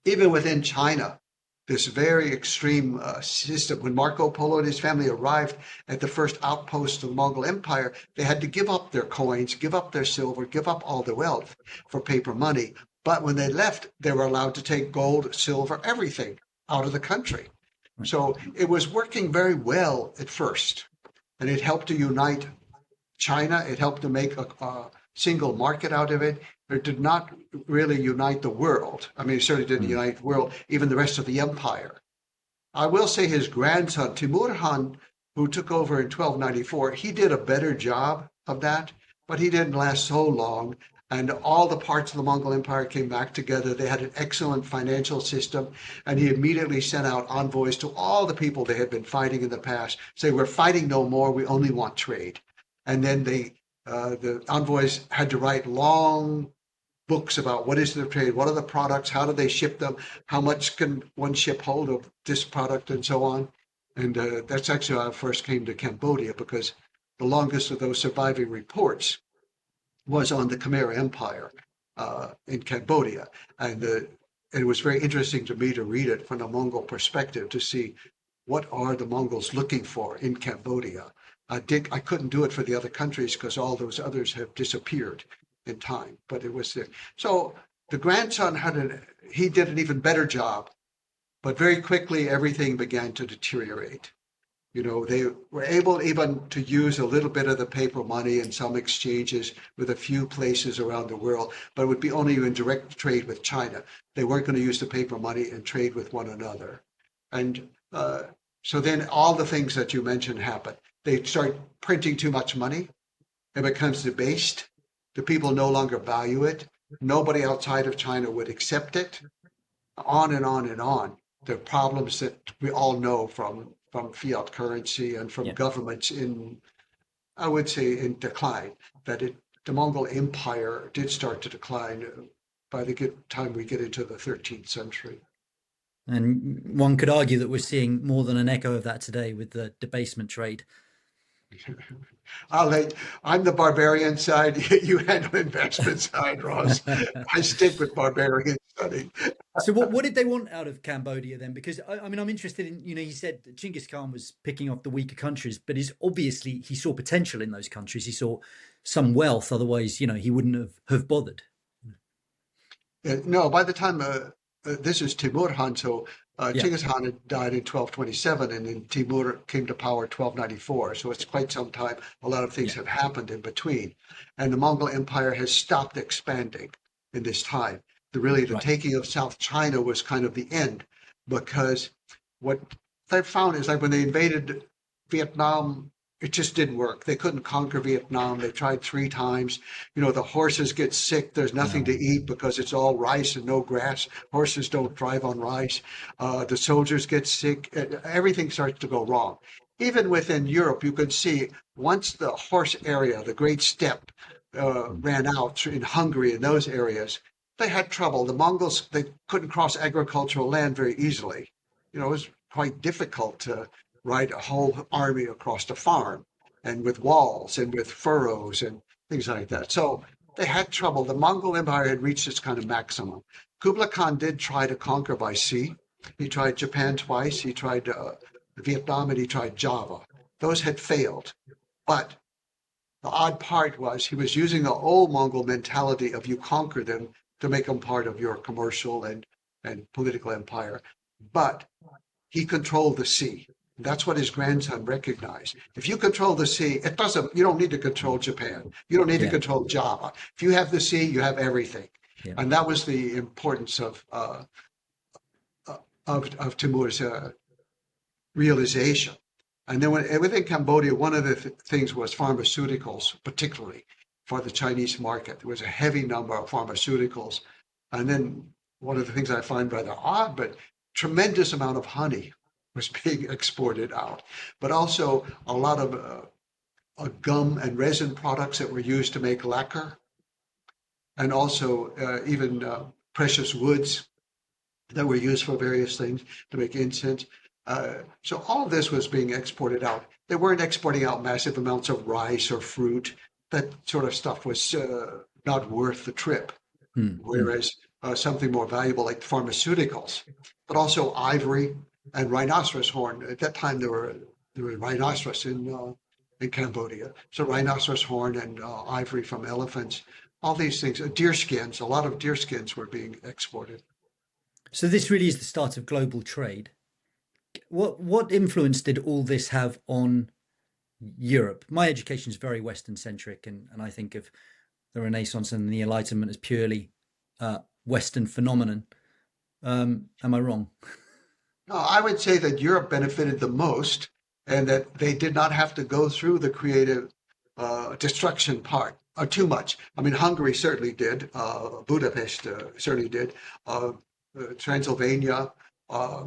Even within China, this very extreme system. When Marco Polo and his family arrived at the first outpost of the Mongol Empire, they had to give up their coins, give up their silver, give up all their wealth for paper money. But when they left, they were allowed to take gold, silver, everything out of the country. Right. So it was working very well at first, and it helped to unite China. It helped to make a single market out of it. It did not really unite the world. I mean, it certainly didn't Mm. unite the world, even the rest of the empire. I will say his grandson, Timur Han, who took over in 1294, he did a better job of that, but he didn't last so long. And all the parts of the Mongol Empire came back together. They had an excellent financial system, and he immediately sent out envoys to all the people they had been fighting in the past, say, "We're fighting no more. We only want trade." And then the envoys had to write long books about what is the trade, what are the products, how do they ship them, how much can one ship hold of this product, and so on. And that's actually how I first came to Cambodia, because the longest of those surviving reports was on the Khmer Empire in Cambodia. And it was very interesting to me to read it from a Mongol perspective to see what are the Mongols looking for in Cambodia. I couldn't do it for the other countries because all those others have disappeared in time, but it was there. So the grandson he did an even better job, but very quickly everything began to deteriorate. You know, they were able even to use a little bit of the paper money in some exchanges with a few places around the world, but it would be only in direct trade with China. They weren't going to use the paper money and trade with one another. And so then all the things that you mentioned happen. They start printing too much money. It becomes debased. The people no longer value it. Nobody outside of China would accept it. On and on and on. The problems that we all know from fiat currency and from Yeah. governments in, I would say, in decline. That the Mongol Empire did start to decline by the time we get into the 13th century. And one could argue that we're seeing more than an echo of that today with the debasement trade. I'll let, I'm the barbarian side. You handle investment side, Ross. I stick with barbarian study. So what did they want out of Cambodia then? Because I mean, I'm interested in, he said that Genghis Khan was picking off the weaker countries, but obviously he saw potential in those countries. He saw some wealth. Otherwise, he wouldn't have bothered. No, by the time this is Timur Han, so Yeah. Genghis Khan had died in 1227, and then Timur came to power 1294. So it's quite some time. A lot of things Yeah. have happened in between, and the Mongol Empire has stopped expanding in this time. The Right. taking of South China was kind of the end, because what they found is like when they invaded Vietnam, it just didn't work. They couldn't conquer Vietnam. They tried 3 times. You know, the horses get sick. There's nothing to Um, eat because it's all rice and no grass. Horses don't thrive on rice. The soldiers get sick. Everything starts to go wrong. Even within Europe, you could see once the horse area, the Great Steppe, ran out in Hungary and those areas, they had trouble. The Mongols, they couldn't cross agricultural land very easily. You know, it was quite difficult ride a whole army across the farm, and with walls and with furrows and things like that. So they had trouble. The Mongol Empire had reached its kind of maximum. Kublai Khan did try to conquer by sea. He tried Japan twice. He tried Vietnam, and he tried Java. Those had failed. But the odd part was he was using the old Mongol mentality of you conquer them to make them part of your commercial and political empire. But he controlled the sea. That's what his grandson recognized. If you control the sea, you don't need to control Japan. You don't need to Yeah, control Java. If you have the sea, you have everything. yeah. And that was the importance of Timur's realization. And then within Cambodia, one of the things was pharmaceuticals, particularly for the Chinese market. There was a heavy number of pharmaceuticals. And then one of the things I find rather odd, but tremendous amount of honey was being exported out, but also a lot of gum and resin products that were used to make lacquer, and also even precious woods that were used for various things to make incense. So all of this was being exported out. They weren't exporting out massive amounts of rice or fruit. That sort of stuff was not worth the trip. Mm, mm. Whereas something more valuable like pharmaceuticals, but also ivory and rhinoceros horn. At that time, there were rhinoceros in Cambodia. So rhinoceros horn and ivory from elephants, all these things. Deer skins, a lot of deer skins were being exported. So this really is the start of global trade. What influence did all this have on Europe? My education is very Western centric, and I think of the Renaissance and the Enlightenment as purely Western phenomenon. Am I wrong? No, I would say that Europe benefited the most, and that they did not have to go through the creative destruction part too much. I mean, Hungary certainly did. Budapest certainly did. Transylvania, uh,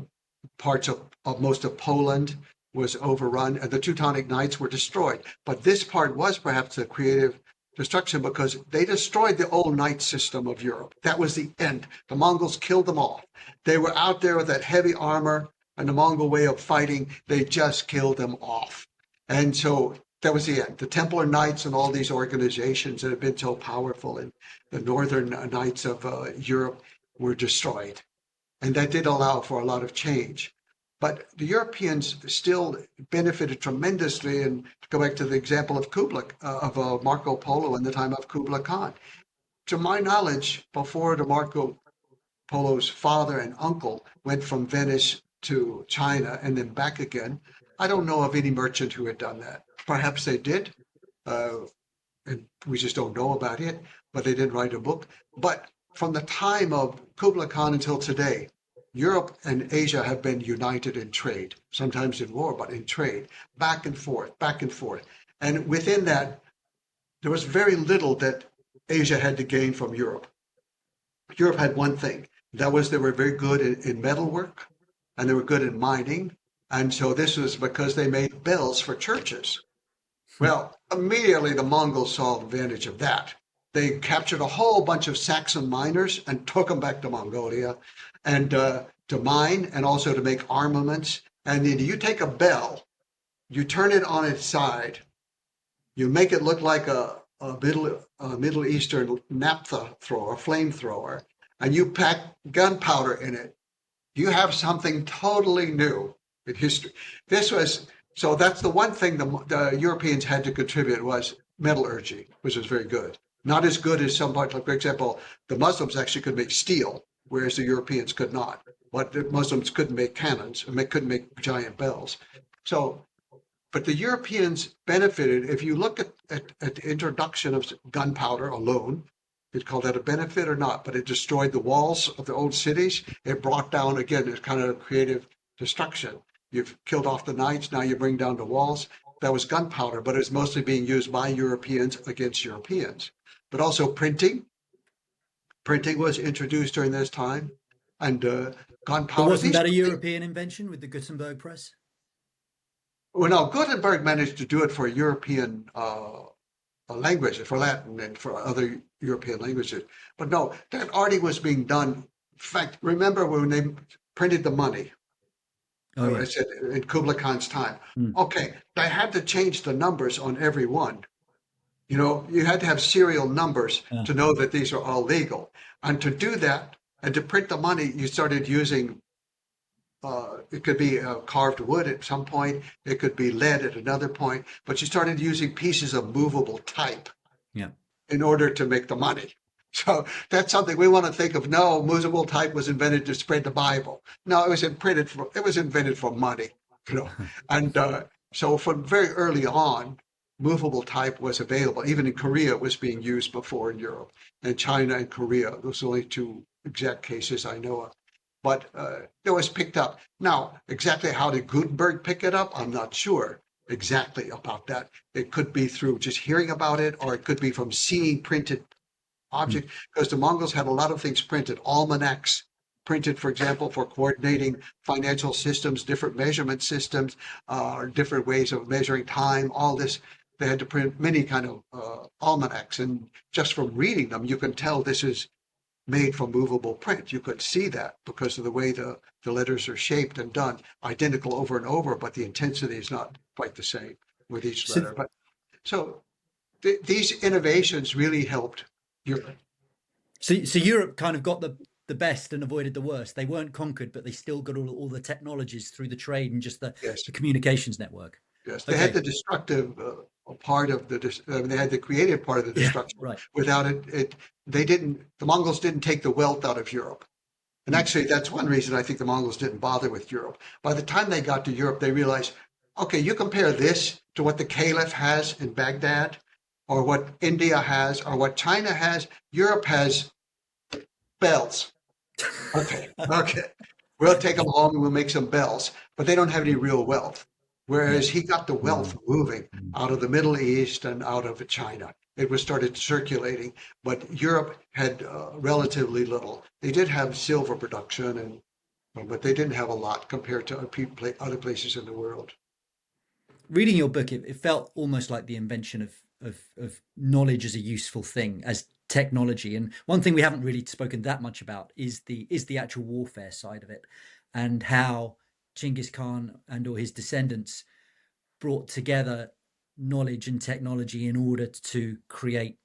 parts of most of Poland was overrun, and the Teutonic Knights were destroyed. But this part was perhaps a creative destruction because they destroyed the old knight system of Europe. That was the end. The Mongols killed them off. They were out there with that heavy armor and the Mongol way of fighting. They just killed them off. And so that was the end. The Templar Knights and all these organizations that had been so powerful in the northern knights of Europe were destroyed. And that did allow for a lot of change. But the Europeans still benefited tremendously. And to go back to the example of Marco Polo in the time of Kublai Khan, to my knowledge, before the Marco Polo's father and uncle went from Venice to China and then back again, I don't know of any merchant who had done that. Perhaps they did, uh, and we just don't know about it, but they didn't write a book. But from the time of Kublai Khan until today, Europe and Asia have been united in trade, sometimes in war, but in trade, back and forth, back and forth. And within that, there was very little that Asia had to gain from Europe. Europe had one thing. That was they were very good in metalwork and they were good in mining. And so this was because they made bells for churches. Well, immediately the Mongols saw advantage of that. They captured a whole bunch of Saxon miners and took them back to Mongolia and to mine and also to make armaments. And then you take a bell, you turn it on its side, you make it look like a Middle Eastern naphtha thrower, flamethrower, and you pack gunpowder in it. You have something totally new in history. This was so. That's the one thing the Europeans had to contribute was metallurgy, which was very good. Not as good as some parts, like for example, the Muslims actually could make steel, whereas the Europeans could not. But the Muslims couldn't make cannons, and they couldn't make giant bells. So but the Europeans benefited. If you look at the introduction of gunpowder alone, you'd call that a benefit or not, but it destroyed the walls of the old cities. It brought down, again, this kind of creative destruction. You've killed off the knights, now you bring down the walls. That was gunpowder, but it's mostly being used by Europeans against Europeans. But also printing. Printing was introduced during this time, and But gunpowder. wasn't These that a were European invention with the Gutenberg press? well, now Gutenberg managed to do it for European languages, for Latin and for other European languages. But no, that already was being done. In fact, remember when they printed the money, Oh I yeah. said in Kublai Khan's time. Mm. Okay, they had to change the numbers on every one. You know, you had to have serial numbers Yeah. to know that these are all legal. And to do that and to print the money, you started using it could be carved wood at some point, it could be lead at another point, but you started using pieces of movable type Yeah. in order to make the money. So that's something we want to think of. No, movable type was invented to spread the Bible. No, it was invented for money, you know. And so from very early on, movable type was available. Even in Korea, it was being used before in Europe. And China and Korea, those are the only two exact cases I know of. But it was picked up. Now, exactly how did Gutenberg pick it up? I'm not sure exactly about that. It could be through just hearing about it, or it could be from seeing printed Mm. object, because the Mongols had a lot of things printed, almanacs printed, for example, for coordinating financial systems, different measurement systems, different ways of measuring time, all this. They had to print many kind of almanacs, and just from reading them, you can tell this is made from movable print. You could see that because of the way the letters are shaped and done, identical over and over, but the intensity is not quite the same with each So, letter. But so these innovations really helped Europe. so Europe kind of got the best and avoided the worst. They weren't conquered, but they still got all the technologies through the trade and just Yes, the communications network. yes. They had Okay. the destructive part of I mean, they had the creative part of the Yeah. destruction. Right. Without it, they didn't. The Mongols didn't take the wealth out of Europe. And Mm. actually, that's one reason I think the Mongols didn't bother with Europe. By the time they got to Europe, they realized, okay, you compare this to what the Caliph has in Baghdad, or what India has, or what China has. Europe has bells. Okay, okay. We'll take them home and we'll make some bells, but they don't have any real wealth. Yeah. Whereas he got the wealth Mm. moving Mm. out of the Middle East and out of China. It was started circulating, but Europe had relatively little. They did have silver production, but they didn't have a lot compared to other places in the world. Reading your book, it felt almost like the invention of knowledge as a useful thing, as technology. And one thing we haven't really spoken that much about is the actual warfare side of it, and how Genghis Khan and or his descendants brought together knowledge and technology in order to create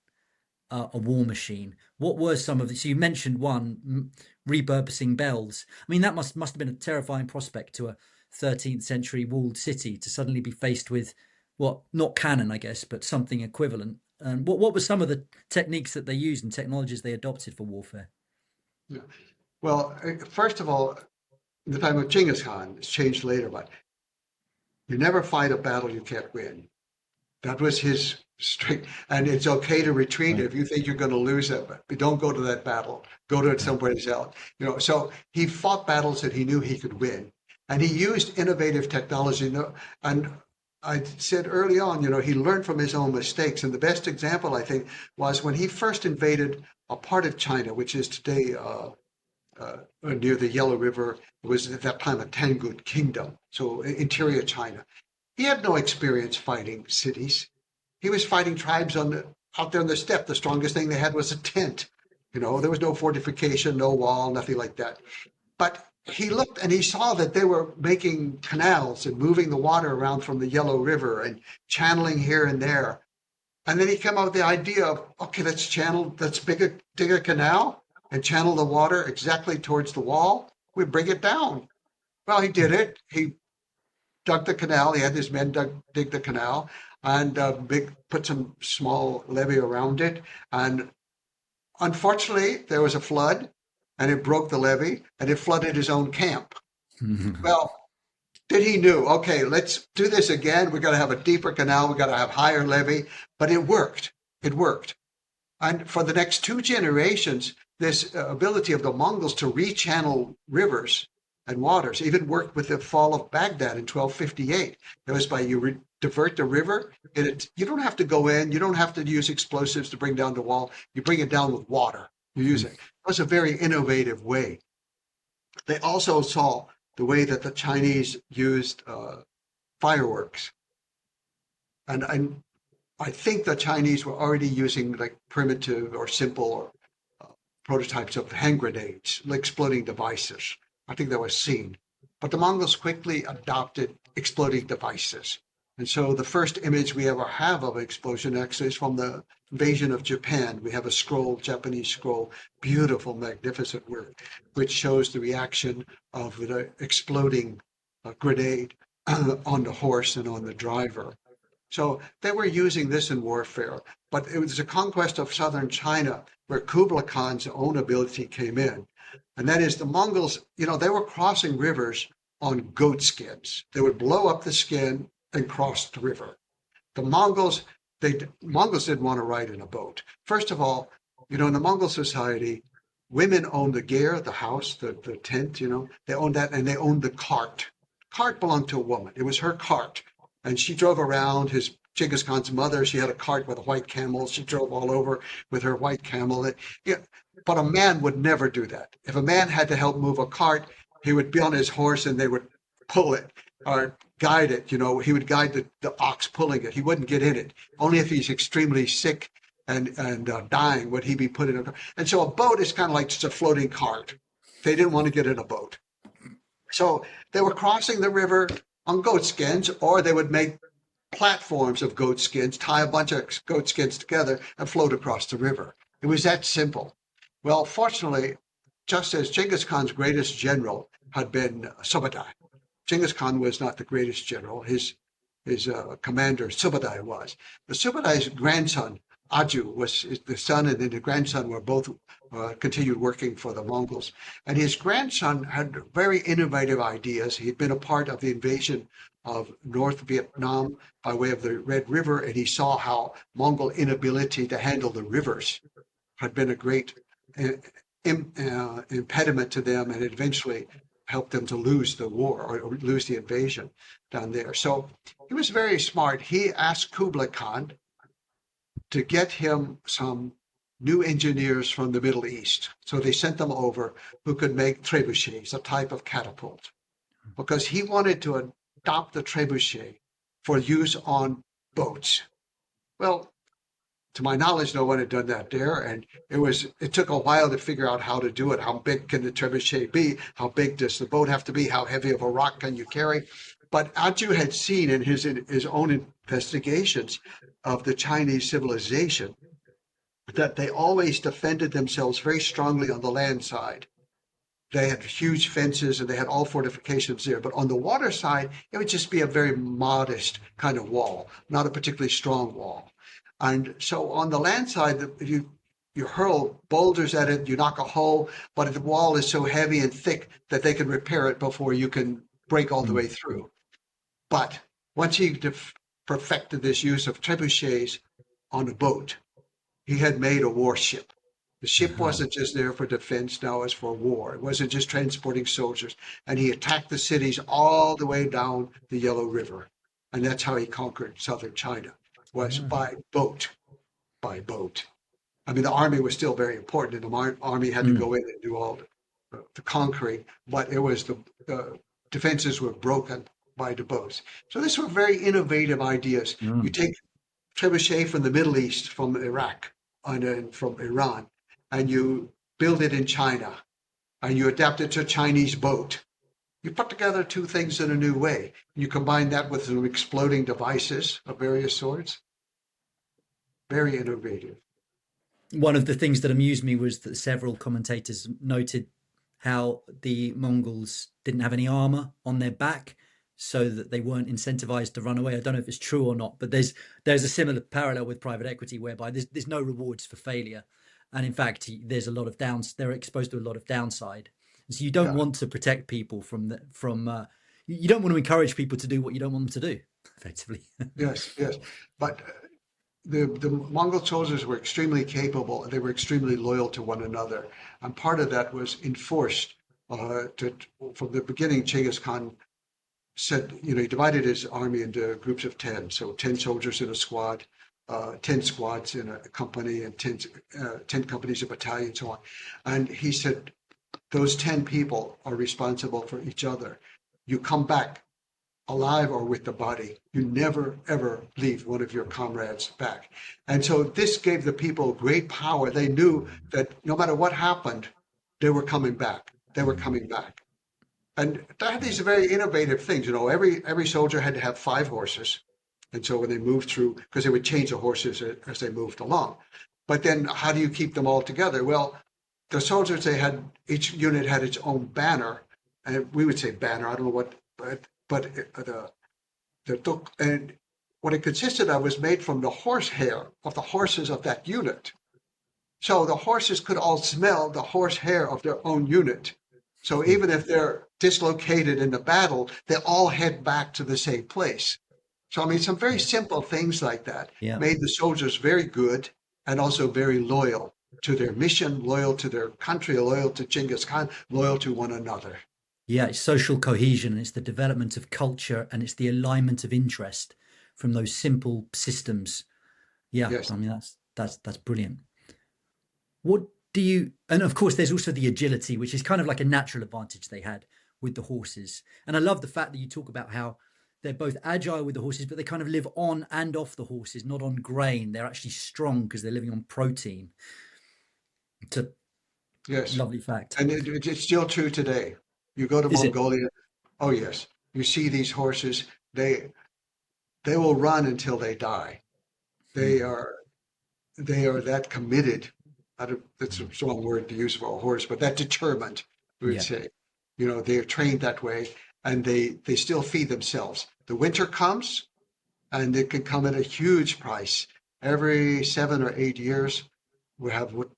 a war machine. What were some of the? So you mentioned one, repurposing bells. I mean, that must have been a terrifying prospect to a 13th century walled city to suddenly be faced with what, not cannon, I guess, but something equivalent. And what were some of the techniques that they used and technologies they adopted for warfare? Yeah. Well, first of all, in the time of Genghis Khan, it's changed later, but you never fight a battle you can't win. That was his strict, and it's okay to retreat Right. if you think you're going to lose it, but don't go to that battle. Go to it Yeah. somewhere else. You know, so he fought battles that he knew he could win, and he used innovative technology. And I said early on, you know, he learned from his own mistakes. And the best example, I think, was when he first invaded a part of China, which is today near the Yellow River. It was at that time a Tangut kingdom, so interior China. He had no experience fighting cities. He was fighting tribes out there on the steppe. The strongest thing they had was a tent. You know, there was no fortification, no wall, nothing like that. But he looked and he saw that they were making canals and moving the water around from the Yellow River and channeling here and there. And then he came up with the idea of, okay, dig a canal and channel the water exactly towards the wall. We bring it down. Well, he did it. He dug the canal. He had his men dig the canal and put some small levee around it. And unfortunately, there was a flood and it broke the levee and it flooded his own camp. Well, then he knew, okay, let's do this again. We got to have a deeper canal. We got to have higher levee. But it worked. It worked. And for the next two generations, this ability of the Mongols to rechannel rivers and waters even worked with the fall of Baghdad in 1258. That was by divert the river. You don't have to go in. You don't have to use explosives to bring down the wall. You bring it down with water. You use it. It was a very innovative way. They also saw the way that the Chinese used fireworks. And I think the Chinese were already using like primitive or simple or prototypes of hand grenades, like exploding devices. I think that was seen. But the Mongols quickly adopted exploding devices. And so the first image we ever have of an explosion actually is from the invasion of Japan. We have a scroll, Japanese scroll, beautiful, magnificent work, which shows the reaction of the exploding grenade on the horse and on the driver. So they were using this in warfare, but it was a conquest of southern China where Kublai Khan's own ability came in. And that is the Mongols, they were crossing rivers on goat skins. They would blow up the skin and cross the river. The Mongols didn't want to ride in a boat. First of all, in the Mongol society, women owned the ger, the house, the tent, they owned that, and they owned the cart. Cart belonged to a woman. It was her cart. And she drove around. Genghis Khan's mother, she had a cart with a white camel. She drove all over with her white camel. Yeah, but a man would never do that. If a man had to help move a cart, he would be on his horse and they would pull it or guide it. He would guide the ox pulling it. He wouldn't get in it. Only if he's extremely sick and dying would he be put in a cart. And so a boat is kind of like just a floating cart. They didn't want to get in a boat. So they were crossing the river on goat skins, or they would make platforms of goat skins, tie a bunch of goat skins together, and float across the river. It was that simple. Well, fortunately, just as Genghis Khan's greatest general had been Subadai. Genghis Khan was not the greatest general. His commander, Subadai, was. But Subadai's grandson, Aju, was the son, and then the grandson were both continued working for the Mongols. And his grandson had very innovative ideas. He'd been a part of the invasion of North Vietnam by way of the Red River, and he saw how Mongol inability to handle the rivers had been a great impediment to them, and eventually helped them to lose the war or lose the invasion down there. So he was very smart. He asked Kublai Khan to get him some new engineers from the Middle East. So they sent them over who could make trebuchets, a type of catapult, because he wanted to adopt the trebuchet for use on boats. Well, to my knowledge, no one had done that there, and it took a while to figure out how to do it. How big can the trebuchet be? How big does the boat have to be? How heavy of a rock can you carry? But Aju had seen in his own investigations of the Chinese civilization that they always defended themselves very strongly on the land side. They had huge fences and they had all fortifications there. But on the water side, it would just be a very modest kind of wall, not a particularly strong wall. And so on the land side, you hurl boulders at it, you knock a hole, but the wall is so heavy and thick that they can repair it before you can break all the way through. But once he perfected this use of trebuchets on a boat, he had made a warship. The ship wasn't just there for defense, now it's for war. It wasn't just transporting soldiers. And he attacked the cities all the way down the Yellow River. And that's how he conquered southern China, was by boat. By boat. I mean, the army was still very important, and the army had to go in and do all the conquering, but it was the defenses were broken by the boats. So these were very innovative ideas. You take trebuchet from the Middle East, from Iraq, and from Iran, and you build it in China, and you adapt it to a Chinese boat. You put together two things in a new way. You combine that with some exploding devices of various sorts. Very innovative. One of the things that amused me was that several commentators noted how the Mongols didn't have any armor on their back, so that they weren't incentivized to run away. I don't know if it's true or not, but there's a similar parallel with private equity, whereby there's no rewards for failure, and in fact there's a lot of they're exposed to a lot of downside. So you don't want to protect people from you don't want to encourage people to do what you don't want them to do, effectively. Yes. But the Mongol soldiers were extremely capable, and they were extremely loyal to one another. And part of that was enforced from the beginning. Genghis Khan said, he divided his army into groups of 10. So 10 soldiers in a squad, 10 squads in a company, and 10 companies, a battalion, and so on. And he said, those 10 people are responsible for each other. You come back alive or with the body. You never, ever leave one of your comrades back. And so this gave the people great power. They knew that no matter what happened, they were coming back. They were coming back. And they had Yeah. these very innovative things. Every soldier had to have 5 horses. And so when they moved through, because they would change the horses as they moved along. But then how do you keep them all together? Well, the soldiers, each unit had its own banner. And we would say banner, I don't know what, but the tuk, and what it consisted of was made from the horsehair of the horses of that unit. So the horses could all smell the horsehair of their own unit. So Hmm. even if they're dislocated in the battle, they all head back to the same place. So, I mean, some very Yeah. simple things like that Yeah. made the soldiers very good and also very loyal to their mission, loyal to their country, loyal to Genghis Khan, loyal to one another. Yeah, it's social cohesion, and it's the development of culture, and it's the alignment of interest from those simple systems. Yeah, Yes. I mean that's brilliant. What do you? And of course, there's also the agility, which is kind of like a natural advantage they had with the horses. And I love the fact that you talk about how they're both agile with the horses, but they kind of live on and off the horses, not on grain. They're actually strong because they're living on protein. It's a Yes. lovely fact. And it's still true today. You go to Is it? Mongolia, oh yes, you see these horses, they they will run until they die. They Mm, are they are that committed. That's mm. a strong word to use for a horse, but that determined, we would Yeah. say. They are trained that way, and they still feed themselves. The winter comes, and it can come at a huge price. Every 7 or 8 years, we have what's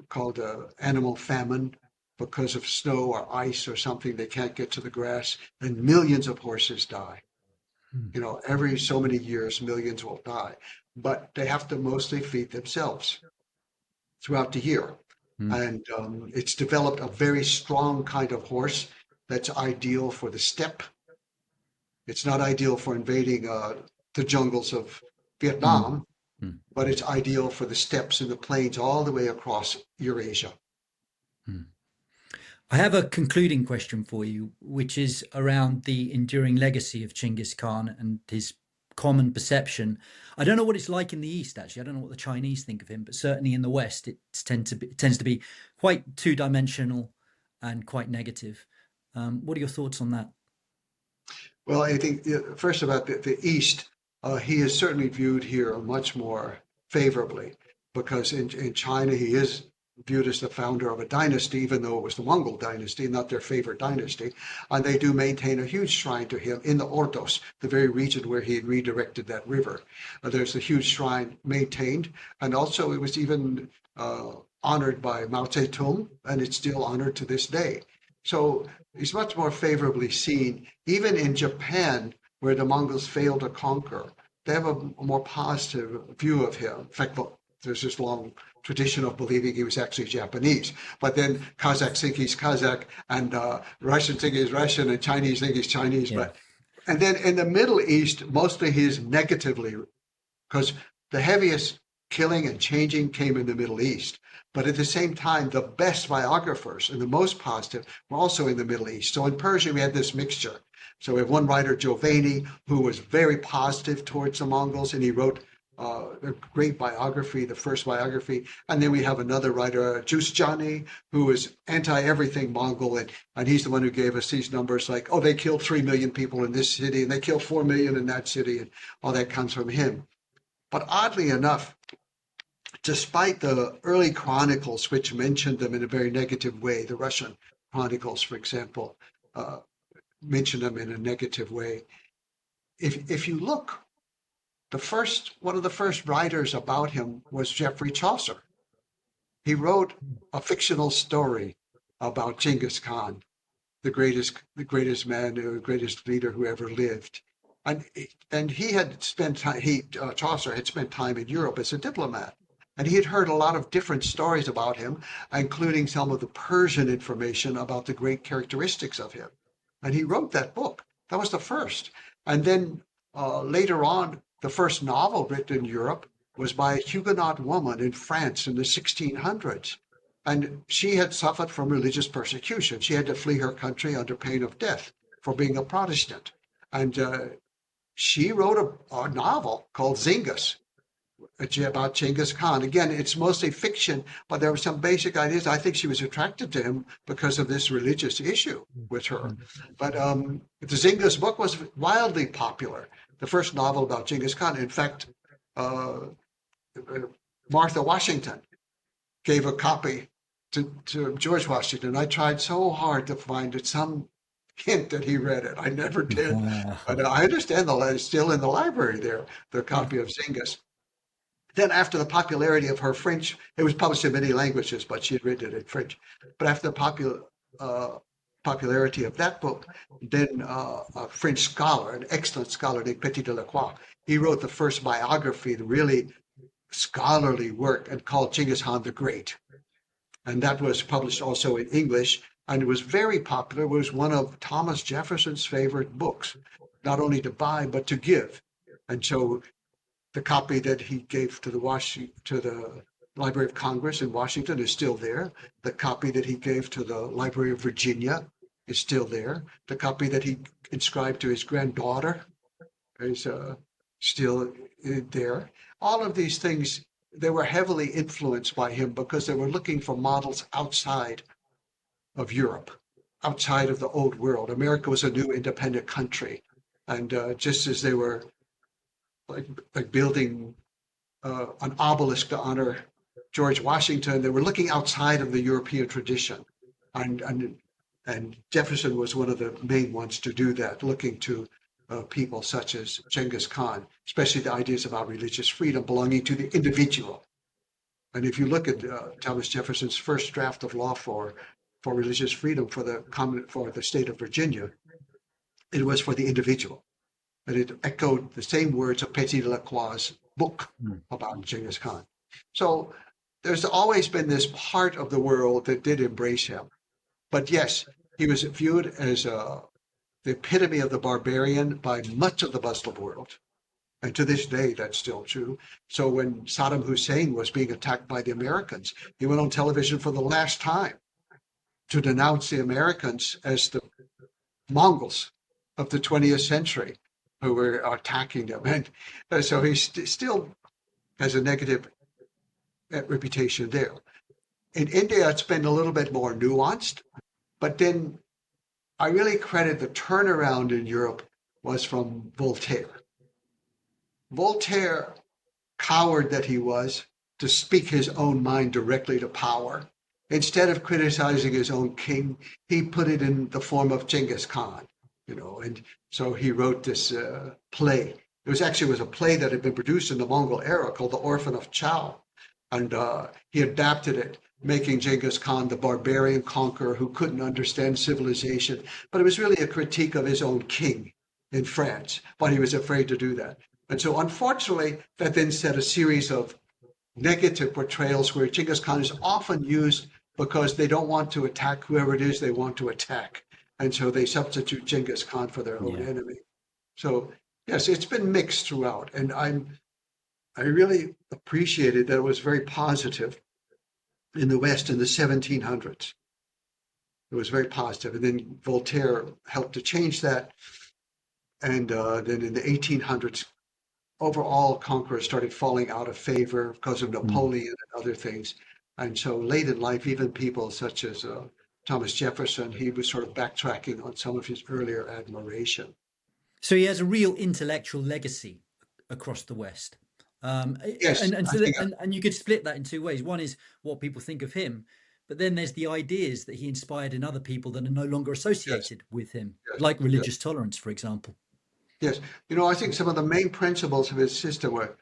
called animal famine because of snow or ice or something. They can't get to the grass, and millions of horses die. Mm, Every so many years, millions will die, but they have to mostly feed themselves throughout the year. mm, And it's developed a very strong kind of horse that's ideal for the steppe. It's not ideal for invading the jungles of mm, Vietnam, mm, but it's ideal for the steppes and the plains all the way across Eurasia. mm. I have a concluding question for you, which is around the enduring legacy of Genghis Khan and his common perception. I don't know what it's like in the East, actually. I don't know what the Chinese think of him, but certainly in the West, it tends to be quite two-dimensional and quite negative. What are your thoughts on that? Well, I think first about the East, he is certainly viewed here much more favorably because in China he is viewed as the founder of a dynasty, even though it was the Mongol dynasty, not their favorite dynasty. And they do maintain a huge shrine to him in the Ordos, the very region where he had redirected that river. There's a huge shrine maintained, and also it was even honored by Mao Zedong, and it's still honored to this day. So he's much more favorably seen, even in Japan, where the Mongols failed to conquer. They have a more positive view of him. In fact, there's this long tradition of believing he was actually Japanese. But then Kazakhs think he's Kazakh, and Russians think he's Russian, and Chinese think he's Chinese. Yeah. And then in the Middle East, mostly he's negatively because the heaviest killing and changing came in the Middle East. But at the same time, the best biographers and the most positive were also in the Middle East. So in Persia, we had this mixture. So we have one writer, Jovani, who was very positive towards the Mongols, and he wrote a great biography, the first biography. And then we have another writer, Justjani, who was anti-everything Mongol, and he's the one who gave us these numbers like, oh, they killed 3 million people in this city, and they killed 4 million in that city, and all that comes from him. But oddly enough, despite the early chronicles, which mentioned them in a very negative way, the Russian chronicles, for example, uh, mention them in a negative way. If you look, the first one of the first writers about him was Geoffrey Chaucer. He wrote a fictional story about Genghis Khan, the greatest man, the greatest leader who ever lived. And and he had spent time. Chaucer had spent time in Europe as a diplomat, and he had heard a lot of different stories about him, including some of the Persian information about the great characteristics of him. And he wrote that book. That was the first. And then later on, the first novel written in Europe was by a Huguenot woman in France in the 1600s. And she had suffered from religious persecution. She had to flee her country under pain of death for being a Protestant. And she wrote a novel called Zingis. about Genghis Khan. Again, it's mostly fiction, but there were some basic ideas. I think she was attracted to him because of this religious issue with her. But the Zingis book was wildly popular. The first novel about Genghis Khan. In fact, uh, Martha Washington gave a copy to George Washington. I tried so hard to find it, some hint that he read it. I never did. But I understand it's still in the library there, the copy of Zingis. Then, after the popularity of her French, it was published in many languages, but she had written it in French. But after the popularity of that book, then a French scholar, an excellent scholar named Petit de la Croix, he wrote the first biography, the really scholarly work, and called Genghis Khan the Great. And that was published also in English, and it was very popular. It was one of Thomas Jefferson's favorite books, not only to buy, but to give. And so the copy that he gave to the Library of Congress in Washington is still there. The copy that he gave to the Library of Virginia is still there. The copy that he inscribed to his granddaughter is still there. All of these things, they were heavily influenced by him because they were looking for models outside of Europe, outside of the old world. America was a new independent country. And just as they were like building an obelisk to honor George Washington, they were looking outside of the European tradition. And Jefferson was one of the main ones to do that, looking to people such as Genghis Khan, especially the ideas about religious freedom belonging to the individual. And if you look at Thomas Jefferson's first draft of law for religious freedom for the state of Virginia, it was for the individual. And it echoed the same words of Petit de la Croix's book about Genghis Khan. So there's always been this part of the world that did embrace him. But yes, he was viewed as the epitome of the barbarian by much of the Muslim world. And to this day, that's still true. So when Saddam Hussein was being attacked by the Americans, he went on television for the last time to denounce the Americans as the Mongols of the 20th century who were attacking them. And so he still has a negative reputation there. In India, it's been a little bit more nuanced, but then I really credit the turnaround in Europe was from Voltaire. Voltaire, coward that he was, to speak his own mind directly to power. Instead of criticizing his own king, he put it in the form of Genghis Khan, and so he wrote this play. It was a play that had been produced in the Mongol era called The Orphan of Chow. And he adapted it, making Genghis Khan the barbarian conqueror who couldn't understand civilization. But it was really a critique of his own king in France, but he was afraid to do that. And so, unfortunately, that then set a series of negative portrayals where Genghis Khan is often used because they don't want to attack whoever it is they want to attack. And so they substitute Genghis Khan for their own enemy. So, yes, it's been mixed throughout. And I really appreciated that it was very positive in the West in the 1700s. It was very positive. And then Voltaire helped to change that. And then in the 1800s, overall conquerors started falling out of favor because of Napoleon and other things. And so late in life, even people such as Thomas Jefferson, he was sort of backtracking on some of his earlier admiration. So he has a real intellectual legacy across the West. Yes, and you could split that in two ways. One is what people think of him, but then there's the ideas that he inspired in other people that are no longer associated with him, like religious tolerance, for example. Yes. I think some of the main principles of his system were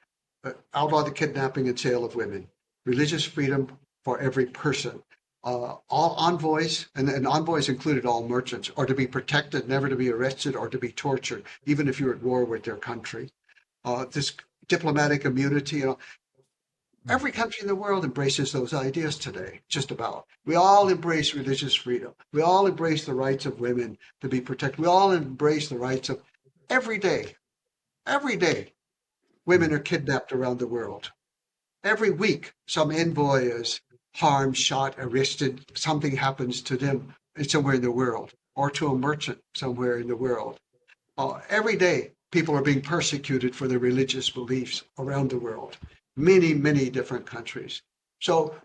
outlaw the kidnapping and sale of women, religious freedom for every person. All envoys, and envoys included all merchants, are to be protected, never to be arrested or to be tortured, even if you're at war with their country. This diplomatic immunity, every country in the world embraces those ideas today, just about. We all embrace religious freedom. We all embrace the rights of women to be protected. We all embrace the rights of every day, women are kidnapped around the world. Every week, some envoy is harmed, shot, arrested. Something happens to them somewhere in the world, or to a merchant somewhere in the world. Every day, people are being persecuted for their religious beliefs around the world. many, many different countries. So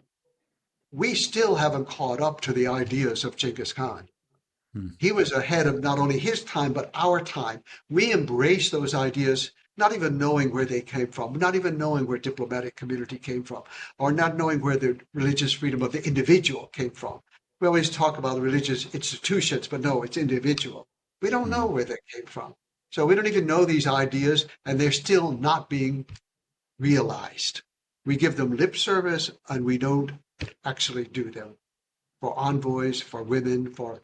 we still haven't caught up to the ideas of Genghis Khan. He was ahead of not only his time, but our time. We embrace those ideas, not even knowing where they came from, not even knowing where diplomatic community came from, or not knowing where the religious freedom of the individual came from. We always talk about religious institutions, but no, it's individual. We don't know where they came from. So we don't even know these ideas, and they're still not being realized. We give them lip service, and we don't actually do them. For envoys, for women, for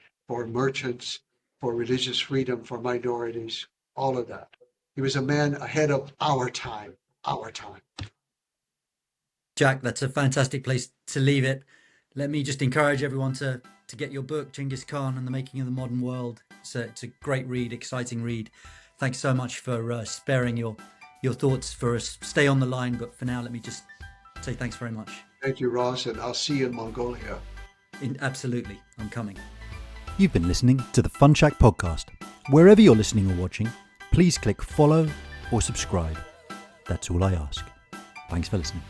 merchants, for religious freedom, for minorities, all of that. He was a man ahead of our time, our time. Jack, that's a fantastic place to leave it. Let me just encourage everyone to get your book, Genghis Khan and the Making of the Modern World. It's a great read, exciting read. Thanks so much for sparing your thoughts for us. Stay on the line, but for now, let me just say thanks very much. Thank you, Ross, and I'll see you in Mongolia. Absolutely, I'm coming. You've been listening to the Fun Shack podcast. Wherever you're listening or watching, please click follow or subscribe. That's all I ask. Thanks for listening.